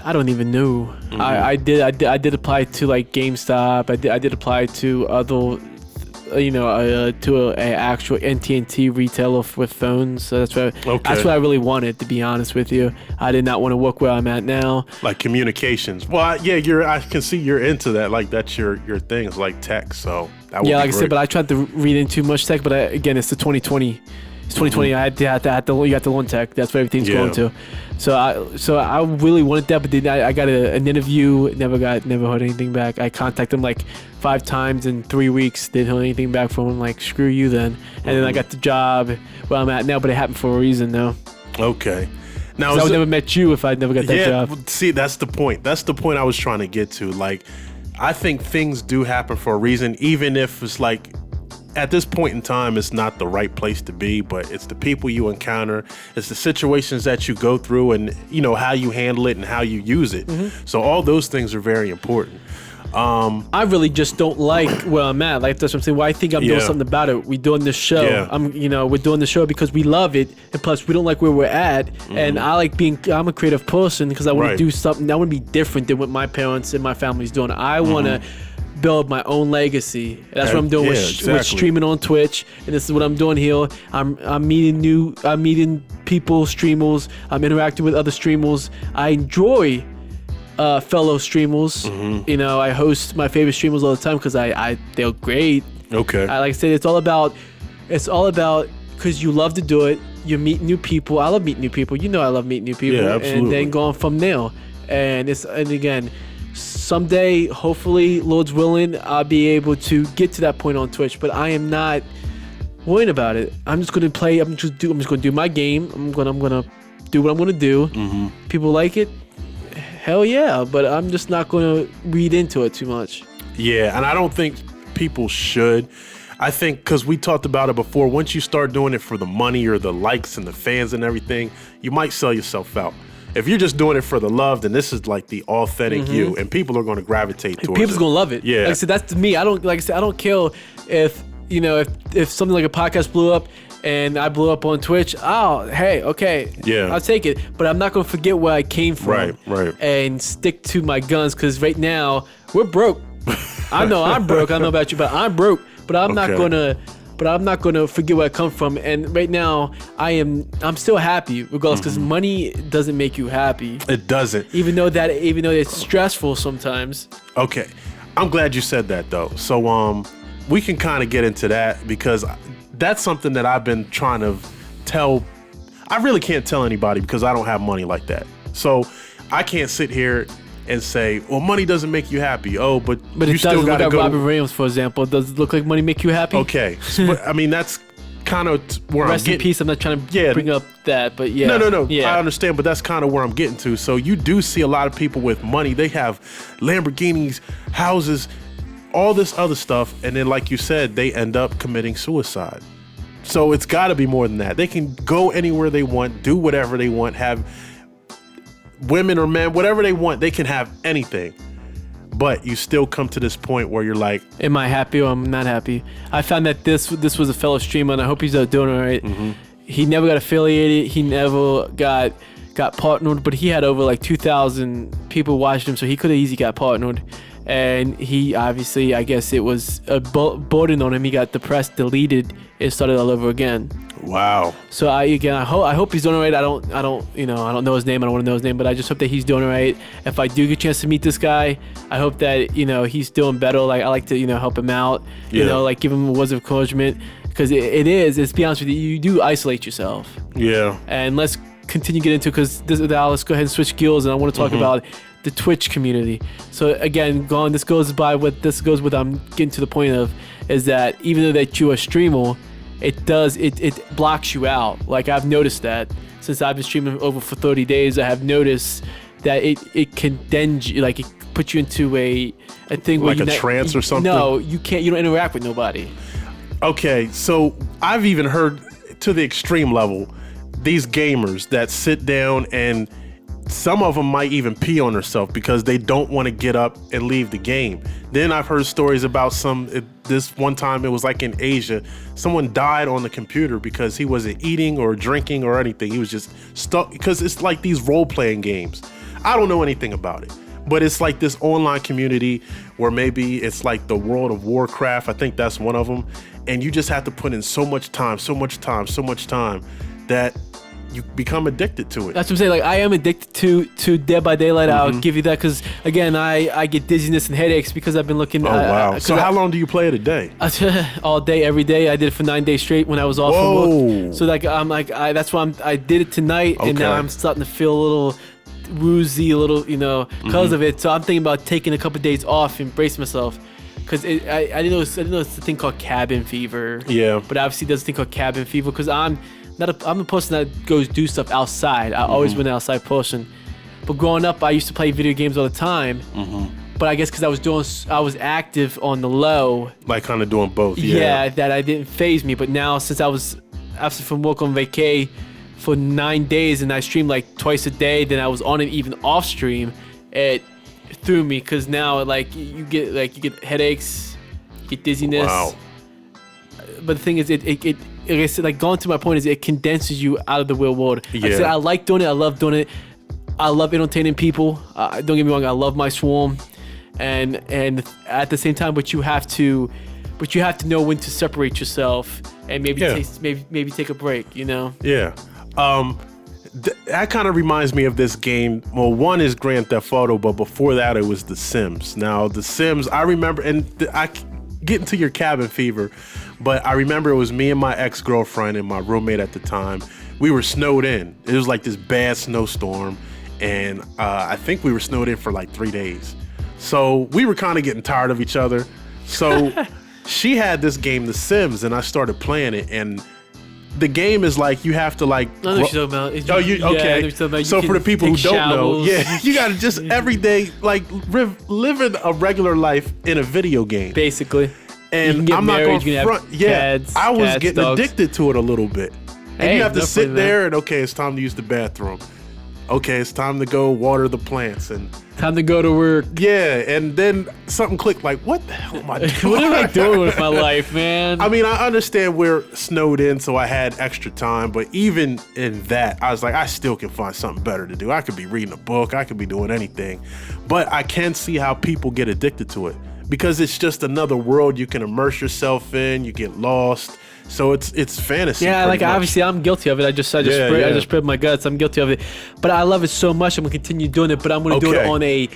I don't even know. Mm-hmm. I did apply to like GameStop. I did apply to other, to a actual AT&T retailer with phones. So that's what I really wanted, to be honest with you. I did not want to work where I'm at now. Like communications. Well, yeah, I can see you're into that. Like that's your thing. It's like tech. So that would be like great. I said, but I tried to read into much tech. But again, it's the 2020. It's 2020. You got to learn tech. That's what everything's going to. So I really wanted that, but then I got an interview. Never heard anything back. I contacted him like 5 times in 3 weeks. Didn't hear anything back from him. Like screw you then. And then I got the job where I'm at now, but it happened for a reason though. Okay. Now I would never met you if I'd never got that job. See, that's the point. That's the point I was trying to get to. Like, I think things do happen for a reason, even if it's like, at this point in time, it's not the right place to be, but it's the people you encounter, it's the situations that you go through, and how you handle it and how you use it. Mm-hmm. So all those things are very important. I really just don't like where I'm at. Like that's what I'm saying. Well, I think I'm doing something about it. We're doing this show. Yeah. We're doing the show because we love it, and plus we don't like where we're at. Mm-hmm. And I'm a creative person because I want to do something. I want to be different than what my parents and my family's doing. I want to build my own legacy. That's what I'm doing with streaming on Twitch, and this is what I'm doing here. I'm meeting people, streamers. I'm interacting with other streamers. I enjoy fellow streamers. Mm-hmm. I host my favorite streamers all the time because they're great. Okay. Like I said, it's all about because you love to do it. You meet new people. I love meeting new people. I love meeting new people. Yeah, absolutely. And then going from there. And again, someday, hopefully, Lord's willing, I'll be able to get to that point on Twitch. But I am not worrying about it. I'm just gonna play. I'm just gonna do my game. I'm gonna do what I'm gonna do. Mm-hmm. People like it, hell yeah. But I'm just not gonna read into it too much. Yeah, and I don't think people should. I think because we talked about it before. Once you start doing it for the money or the likes and the fans and everything, you might sell yourself out. If you're just doing it for the love, then this is like the authentic you, and people are going to gravitate towards it. People's going to love it. Yeah. Like I said, that's to me. I don't care if if something like a podcast blew up and I blew up on Twitch. Oh, hey, okay. Yeah. I'll take it. But I'm not going to forget where I came from. Right. And stick to my guns because right now we're broke. I know I'm broke. I don't know about you, but I'm broke. But I'm not going to... But I'm not going to forget where I come from. And right now, I'm still happy, regardless, because money doesn't make you happy. It doesn't. Even though it's stressful sometimes. Okay. I'm glad you said that, though. So we can kind of get into that, because that's something that I've been trying to tell. I really can't tell anybody because I don't have money like that. So I can't sit here and say, well, money doesn't make you happy. Oh, but you still got to go. Robert Williams, for example. Does it look like money make you happy? Okay. But, I mean, that's kind of where Rest I'm in getting. peace. I'm not trying to bring up that, but yeah. No. Yeah. I understand, but that's kind of where I'm getting to. So you do see a lot of people with money. They have Lamborghinis, houses, all this other stuff, and then, like you said, they end up committing suicide. So it's got to be more than that. They can go anywhere they want, do whatever they want, have women or men, whatever they want. They can have anything. But you still come to this point where you're like, am I happy or I'm not happy? I found that this was a fellow streamer, and I hope he's doing all right. He never got affiliated. He never got partnered, but he had over like 2,000 people watching him, so he could have easily got partnered. And he obviously, I guess it was a burden on him. He got depressed, deleted, and started all over again. wow. So I hope he's doing all right. I don't know his name. I don't want to know his name, but I just hope that he's doing all right. If I do get a chance to meet this guy, I hope that he's doing better. Like I like to help him out. Like give him words of encouragement, because it's be honest with you, you do isolate yourself. Yeah. And let's continue to get into, because let's go ahead and switch gears, and I want to talk about the Twitch community. So again, this goes with I'm getting to the point of is that even though that you're a streamer, it blocks you out. Like I've noticed that since I've been streaming over for 30 days, I have noticed that it condemns you, like it puts you into a thing where like a trance or something. No, you can't. You don't interact with nobody. Okay, so I've even heard to the extreme level, these gamers that sit down and some of them might even pee on themselves because they don't want to get up and leave the game. Then I've heard stories about this one time, it was like in Asia, someone died on the computer because he wasn't eating or drinking or anything. He was just stuck, because it's like these role-playing games. I don't know anything about it, but it's like this online community where maybe it's like the World of Warcraft. I think that's one of them. And you just have to put in so much time that you become addicted to it. That's what I'm saying. Like I am addicted to Dead by Daylight. I'll give you that, because again, I get dizziness and headaches because I've been looking. Oh wow! So how long do you play it a day? All day, every day. I did it for 9 days straight when I was off from work. So that's why I did it tonight, and now I'm starting to feel a little woozy, because of it. So I'm thinking about taking a couple of days off and brace myself. Because I didn't know it's a thing called cabin fever. Yeah. But obviously there's a thing called cabin fever, because I'm a person that goes do stuff outside. I always been an outside person. But growing up, I used to play video games all the time. But I guess because I was active on the low. Like kind of doing both. Yeah, that I didn't phase me. But now, since I was absent from work on vacay for 9 days, and I streamed like twice a day, then I was on it even off stream, it threw me, because now you get headaches, you get dizziness. Wow. But the thing is, it like I said, like going to my point is, it condenses you out of the real world. Yeah. Like I said, I like doing it. I love doing it. I love entertaining people. Don't get me wrong. I love my swarm, and at the same time, but you have to know when to separate yourself and maybe take a break. Yeah. That kind of reminds me of this game. Well, one is Grand Theft Auto, but before that, it was The Sims. Now, The Sims, I remember, and I get into your cabin fever, but I remember it was me and my ex-girlfriend and my roommate at the time. We were snowed in. It was like this bad snowstorm, and I think we were snowed in for like 3 days. So we were kind of getting tired of each other. So she had this game, The Sims, and I started playing it, and the game is like you have to like. I know what you're talking about. Okay. I know what you're talking about. So for the people who don't know, you gotta just every day like living a regular life in a video game, basically. And I'm not going to front. Yeah, I was getting addicted to it a little bit. And you have to sit there and it's time to use the bathroom. Okay, it's time to go water the plants and time to go to work. Yeah, and then something clicked like, what the hell am I doing? What am I doing with my life, man? I mean, I understand we're snowed in, so I had extra time, but even in that, I was like, I still can find something better to do. I could be reading a book, I could be doing anything. But I can see how people get addicted to it because it's just another world you can immerse yourself in, you get lost. So it's fantasy. Yeah, like much. Obviously I'm guilty of it. I just spread my guts. I'm guilty of it. But I love it so much. I'm gonna continue doing it. But I'm gonna do it on a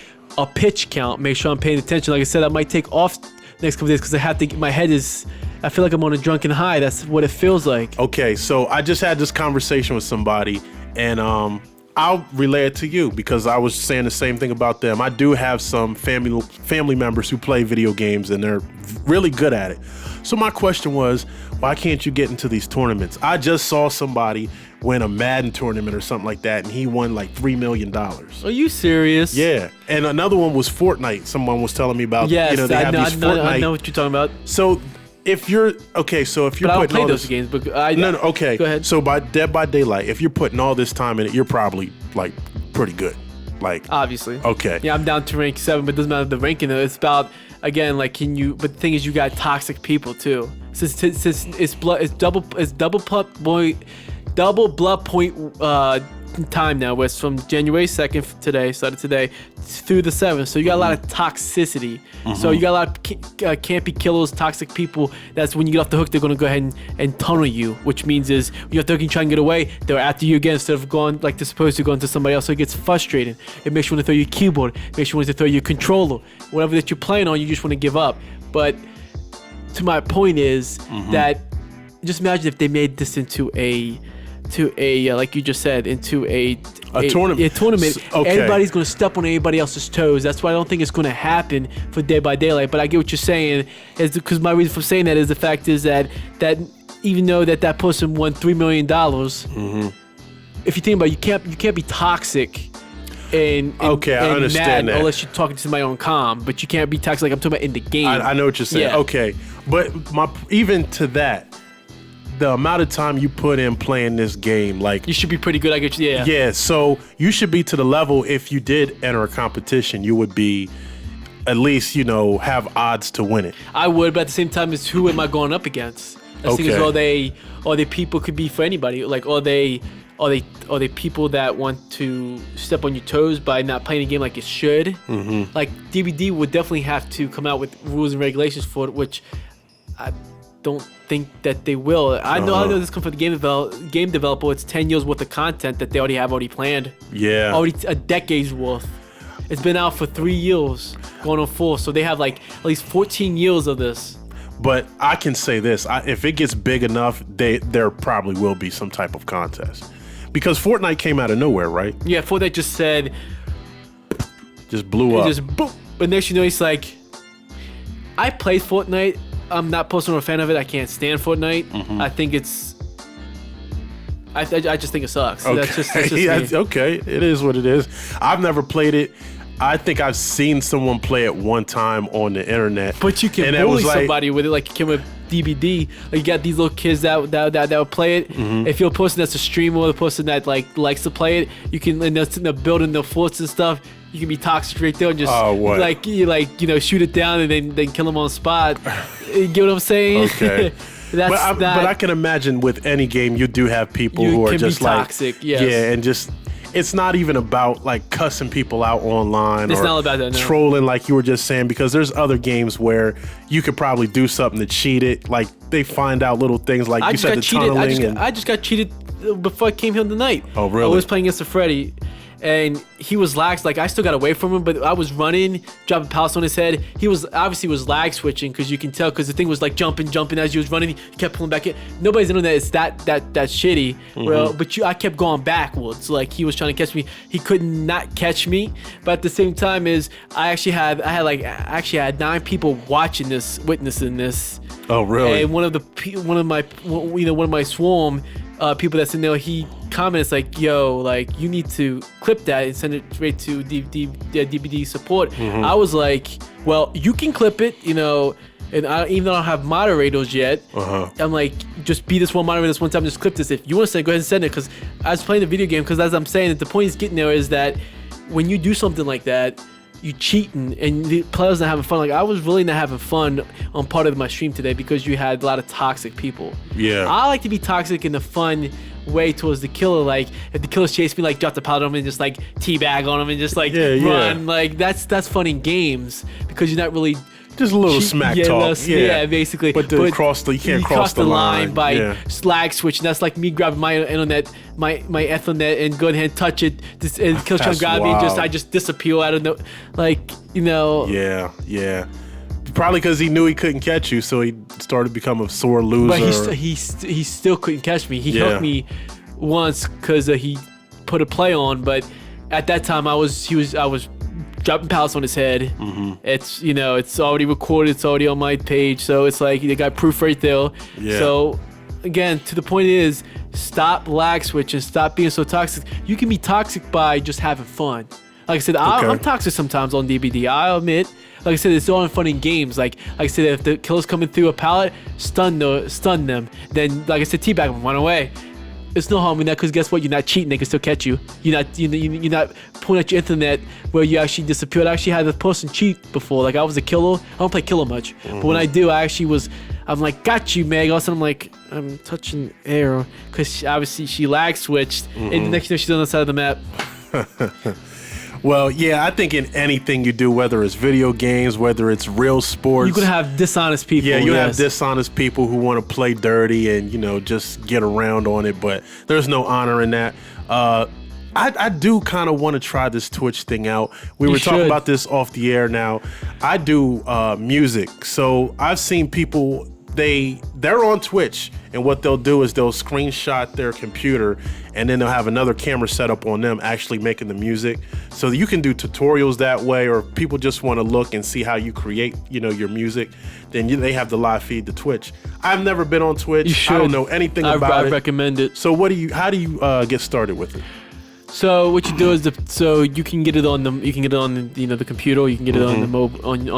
pitch count. Make sure I'm paying attention. Like I said, I might take off next couple days because I have to. My head is. I feel like I'm on a drunken high. That's what it feels like. Okay, so I just had this conversation with somebody, and I'll relay it to you because I was saying the same thing about them. I do have some family members who play video games, and they're really good at it. So my question was, why can't you get into these tournaments? I just saw somebody win a Madden tournament or something like that, and he won like $3 million. Are you serious? Yeah. And another one was Fortnite. Someone was telling me about, Yes, they have these Fortnite. I know what you're talking about. So if you're, so if you're But I don't putting play all those this, games. But okay. Go ahead. So by Dead by Daylight, if you're putting all this time in it, you're probably like pretty good. Like, obviously. Okay. Yeah, I'm down to rank 7, but it doesn't matter the ranking though. It's about, again, like, but the thing is, you got toxic people too. Since it's double blood point time now, where it's from January 2nd today, started today, through the 7th. So you got a lot of toxicity. So you got a lot of campy killers, toxic people. That's when you get off the hook, they're going to go ahead and tunnel you, which means is when you're off the hook and try and get away, they're after you again instead of going like they're supposed to go into somebody else. So it gets frustrating. It makes you want to throw your keyboard. It makes you want to throw your controller. Whatever that you're playing on, you just want to give up. But to my point is that just imagine if they made this into a like you just said, into a tournament. A tournament. Okay. Everybody's going to step on anybody else's toes. That's why I don't think it's going to happen for Dead by Daylight. But I get what you're saying, is because my reason for saying that is the fact is that even though that person won $3 million, if you think about it, you can't be toxic. And I understand that. Unless you're talking to somebody on comm, but you can't be toxic. Like I'm talking about in the game. I know what you're saying. Yeah. Okay, but even to that, the amount of time you put in playing this game, like you should be pretty good. I get you. Yeah. Yeah. So you should be to the level. If you did enter a competition, you would be at least have odds to win it. I would, but at the same time, it's who am I going up against? The thing is, all they people could be for anybody. Like are they people that want to step on your toes by not playing the game like it should? Like DVD would definitely have to come out with rules and regulations for it, which I don't think that they will. I know this comes from the game developer. It's 10 years worth of content that they already planned. Yeah. Already a decade's worth. It's been out for 3 years, going on 4. So they have like at least 14 years of this. But I can say this: if it gets big enough, there probably will be some type of contest. Because Fortnite came out of nowhere, right? Yeah, Fortnite just said, just blew up. Just boom. But next you know, it's like, I played Fortnite. I'm not personally a fan of it. I can't stand Fortnite. I think it's. I just think it sucks. Okay. That's just me. Okay. It is what it is. I've never played it. I think I've seen someone play it one time on the internet. But you can bully somebody with it, like you can with DVD. Like you got these little kids that will play it. If you're a person that's a streamer or the person that likes to play it, you can, and they're building the forts and stuff. You can be toxic right there and just shoot it down and then kill them on the spot. You get what I'm saying? Okay. But I can imagine with any game you do have people who are just like toxic. Yes. Yeah, and just. It's not even about like cussing people out online it's or not about that, no. Trolling like you were just saying, because there's other games where you could probably do something to cheat it. Like they find out little things like you said, the tunneling. I just got cheated before I came here tonight. Oh, really? I was playing against a Freddy. And he was lags. Like I still got away from him, but I was running, dropping pallets on his head. He was lag switching, because you can tell, because the thing was like jumping as you was running. He kept pulling back in. Nobody's internet is that shitty. Well, but I kept going backwards. Like he was trying to catch me. He could not catch me. But at the same time, I actually had 9 people witnessing this. Oh, really? And one of my swarm. People that's in there, he comments like, "Yo, like you need to clip that and send it straight to DVD support." I was like, "Well, you can clip it, and even though I don't have moderators yet, I'm like, just be this one moderator this one time, just clip this. If you want to send, go ahead and send it." Because I was playing the video game. Because as I'm saying, that the point is getting there is that when you do something like that, you cheating and the players not having fun. Like I was really not having fun on part of my stream today because you had a lot of toxic people. Yeah. I like to be toxic in a fun way towards the killer. Like if the killers chase me, like drop the powder on them and just like teabag on them and just like run. Yeah. Like that's fun in games because you're not really just a little smack talk. Yeah, basically. But you can't cross the line by slag switching. That's like me grabbing my internet, my Ethernet, and going ahead and touch it. And kills trying to grab me, and I just disappear out of the, Yeah. Probably because he knew he couldn't catch you, so he started to become a sore loser. But he still couldn't catch me. He hooked me once because he put a play on, but at that time I was dropping pallets on his head. It's it's already recorded. It's already on my page. So it's like you got proof right there. Yeah. So again, to the point is, stop lag switching. Stop being so toxic. You can be toxic by just having fun. Like I said, I'm toxic sometimes on DBD. I admit. Like I said, it's all fun in games. Like I said, if the killer's coming through a pallet, stun them. Then, like I said, teabag them, run away. It's no harm in that, because guess what? You're not cheating. They can still catch you. You're not pulling at your internet where you actually disappeared. I actually had a person cheat before. Like I was a killer. I don't play killer much, but when I do, I'm like, got you, Meg. All of a sudden, I'm like, I'm touching air, because obviously she lag switched, and the next thing she's on the side of the map. Well, yeah, I think in anything you do, whether it's video games, whether it's real sports, you're gonna have dishonest people. Yeah, you have dishonest people who want to play dirty and just get around on it, but there's no honor in that. I do kind of want to try this Twitch thing out. We were talking about this off the air. Now, I do music, so I've seen people. They're on Twitch, and what they'll do is they'll screenshot their computer, and then they'll have another camera set up on them actually making the music. So you can do tutorials that way, or people just want to look and see how you create, your music. Then they have the live feed to Twitch. I've never been on Twitch. You should. I don't know anything about it. I recommend it. So how do you get started with it? So what you do is you can get it on the computer, or you can get it on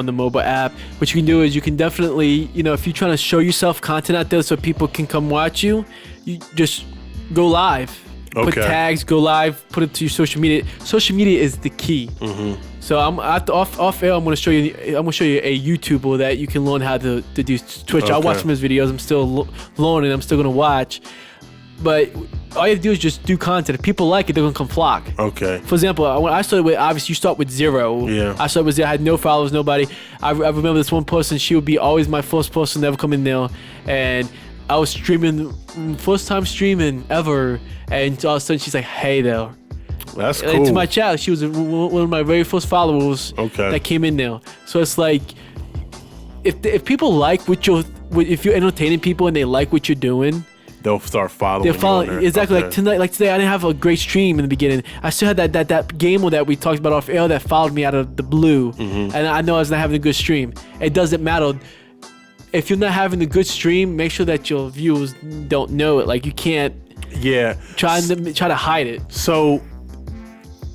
the mobile app. What you can do is you can definitely, if you're trying to show yourself content out there so people can come watch you, you just go live. Put tags, go live, put it to your social media. Social media is the key. So I'm off air. I'm gonna show you a YouTuber that you can learn how to do Twitch. I watch some of his videos. I'm still learning. I'm still gonna watch. But all you have to do is just do content. If people like it, they're gonna come flock. Okay. For example, when I started with, obviously you start with 0. Yeah. I started with 0. I had no followers, nobody. I remember this one person. She would be always my first person to ever come in there, and I was streaming, first time streaming ever, and all of a sudden she's like, "Hey there." That's cool. And to my chat, she was one of my very first followers that came in there. So it's like, if people like if you're entertaining people and they like what you're doing, they'll start following. They're following exactly. Like tonight, like today, I didn't have a great stream in the beginning. I still had that gamer that we talked about off air that followed me out of the blue, and I know I was not having a good stream. It doesn't matter. If you're not having a good stream, make sure that your viewers don't know it. Like you can't. Yeah. Try to hide it. So,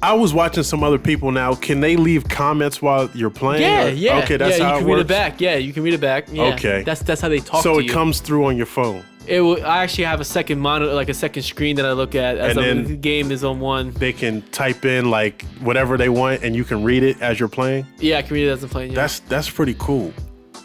I was watching some other people now. Can they leave comments while you're playing? Yeah. Okay, that's how it works. You can read it back. Yeah, you can read it back. Yeah. Okay. That's how they talk to you. So it comes through on your phone. I actually have a second monitor, like a second screen that I look at as the game is on one. They can type in like whatever they want, and you can read it as you're playing. Yeah, I can read it as I'm playing. Yeah. That's pretty cool.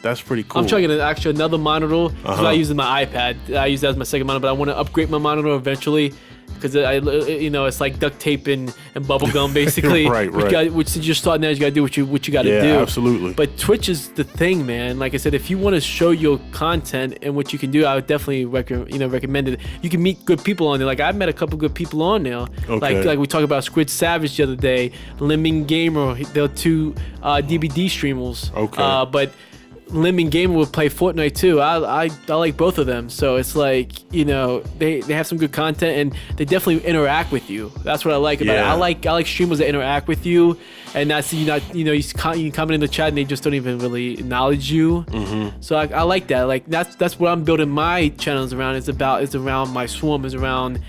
That's pretty cool. I'm trying to get another monitor because I use my iPad. I use that as my second monitor, but I want to upgrade my monitor eventually because it's like duct tape and bubble gum basically. right. Which since you're starting out, you gotta do what you gotta do. Yeah, absolutely. But Twitch is the thing, man. Like I said, if you want to show your content and what you can do, I would definitely recommend it. You can meet good people on there. Like I've met a couple good people on there. Okay. Like we talked about Squid Savage the other day, Lemming Gamer. They're 2 DBD streamers. Okay. But Lemon Gamer will play Fortnite too. I like both of them. So it's like, they have some good content and they definitely interact with you. That's what I like about it. I like streamers that interact with you, and that's you can comment in the chat and they just don't even really acknowledge you. So I like that. Like that's what I'm building my channels around. It's around my swarm, is around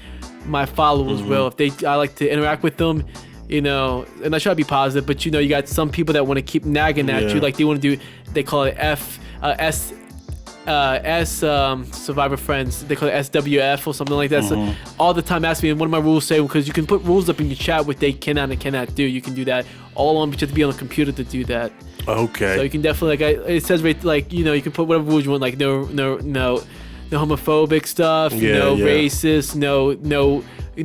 my followers. Well, I like to interact with them. And I try to be positive, but you got some people that want to keep nagging at you, like they want to do. They call it Survivor Friends. They call it SWF or something like that. So all the time, ask me, and what do my rules say? Because you can put rules up in your chat what they cannot and cannot do. You can do that all on, but you have to be on the computer to do that. Okay. So you can definitely it says right, like you can put whatever rules you want, like no homophobic stuff, racist, no.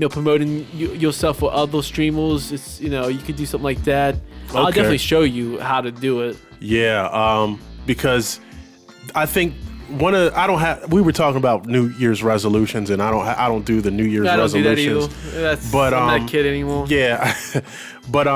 Promoting yourself or other streamers. It's you could do something like that. Okay. I'll definitely show you how to do it. Yeah, because I think we were talking about New Year's resolutions, and I don't do the New Year's resolutions. Do that either. I'm not a kid anymore. Yeah, but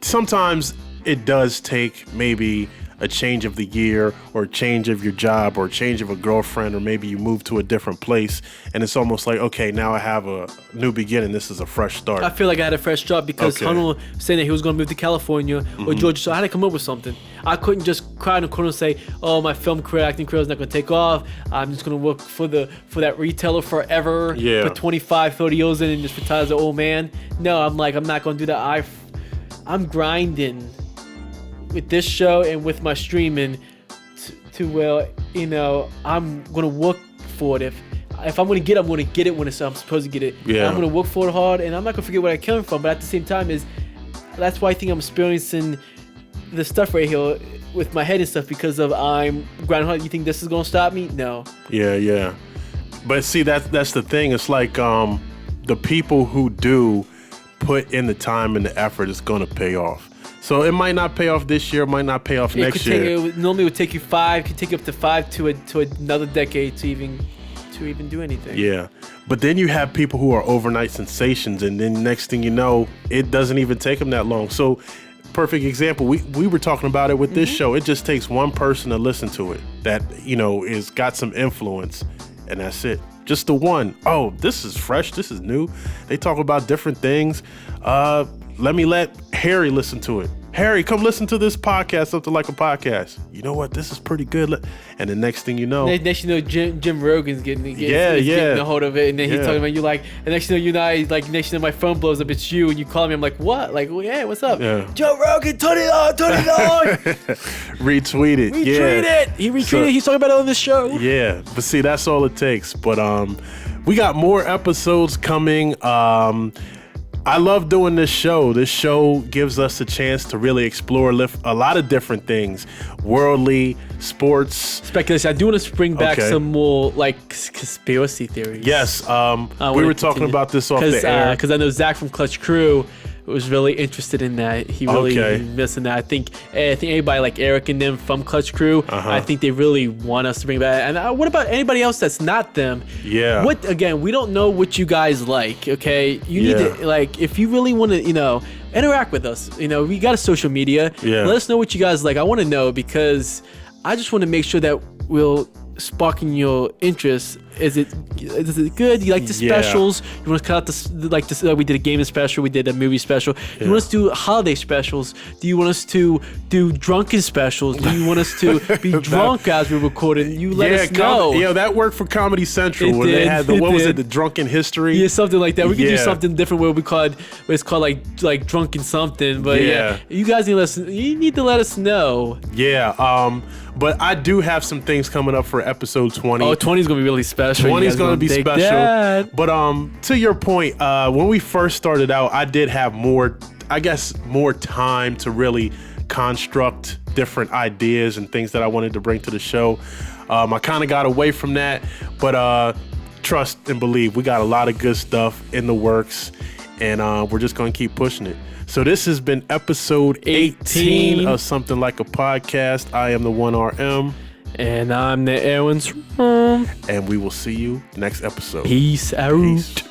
sometimes it does take maybe a change of the year or a change of your job or a change of a girlfriend, or maybe you move to a different place and it's almost like, okay, now I have a new beginning. This is a fresh start. I feel like I had a fresh start because Hunnell saying that he was going to move to California or Georgia, so I had to come up with something. I couldn't just cry in the corner and say, oh, my film career, acting career is not going to take off. I'm just going to work for that retailer forever, put 25, 30 years in and just retire as an old man. No, I'm not going to do that. I'm grinding with this show and with my streaming to where, I'm going to work for it. If I'm going to get it, I'm going to get it when I'm supposed to get it. Yeah. And I'm going to work for it hard, and I'm not going to forget where I came from. But at the same time, that's why I think I'm experiencing the stuff right here with my head and stuff, because of I'm grinding hard. You think this is going to stop me? No. Yeah. But see, that's the thing. It's like the people who do put in the time and the effort is going to pay off. So it might not pay off this year, it might not pay off next year. Normally it would take you 5, could take you up to 5 to another decade to even do anything. Yeah. But then you have people who are overnight sensations, and then next thing you know, it doesn't even take them that long. So perfect example, we were talking about it with this show. It just takes one person to listen to it that, is got some influence, and that's it. Just the one. Oh, this is fresh. This is new. They talk about different things. Let Harry listen to it. Harry, come listen to this podcast, something like a podcast. You know what? This is pretty good. And the next thing you know, Jim Rogan's getting a hold of it, and then he's talking about you like. And next thing you know, next thing my phone blows up, it's you, and you call me. I'm like, what? Like, well, yeah, what's up? Yeah. Joe Rogan, turn it on. Retweet it. He retweeted. He's talking about it on this show. Yeah, but see, that's all it takes. But we got more episodes coming. I love doing this show. This show gives us a chance to really explore a lot of different things, worldly, sports. Speculation. I do want to bring back some more conspiracy theories. Yes, we were talking about this off the air. Because I know Zach from Clutch Crew was really interested in that. He really missing that. I think anybody like Eric and them from Clutch Crew, I think they really want us to bring back. And what about anybody else that's not them? Yeah. We don't know what you guys like, okay? You need to, if you really want to, interact with us. We got a social media. Yeah. Let us know what you guys like. I want to know, because I just want to make sure that we'll sparking your interest. Is it good? You like the specials? You want to cut out this? We did a gaming special. We did a movie special. You want us to do holiday specials? Do you want us to do drunken specials? Do you want us to be drunk as we record it? You let us know. That worked for Comedy Central when they had the drunken history? Yeah, something like that. We could do something different where it's called like drunken something. But you guys need to let us know. Yeah. But I do have some things coming up for episode 20. Oh, 20 is gonna be really special. 20 is going to be special. That. But to your point, when we first started out, I did have more time to really construct different ideas and things that I wanted to bring to the show. I kind of got away from that, but trust and believe, we got a lot of good stuff in the works, and we're just going to keep pushing it. So this has been episode 18 of Something Like a Podcast. I am the 1RM. And I'm the Erwin's. And we will see you next episode. Peace out.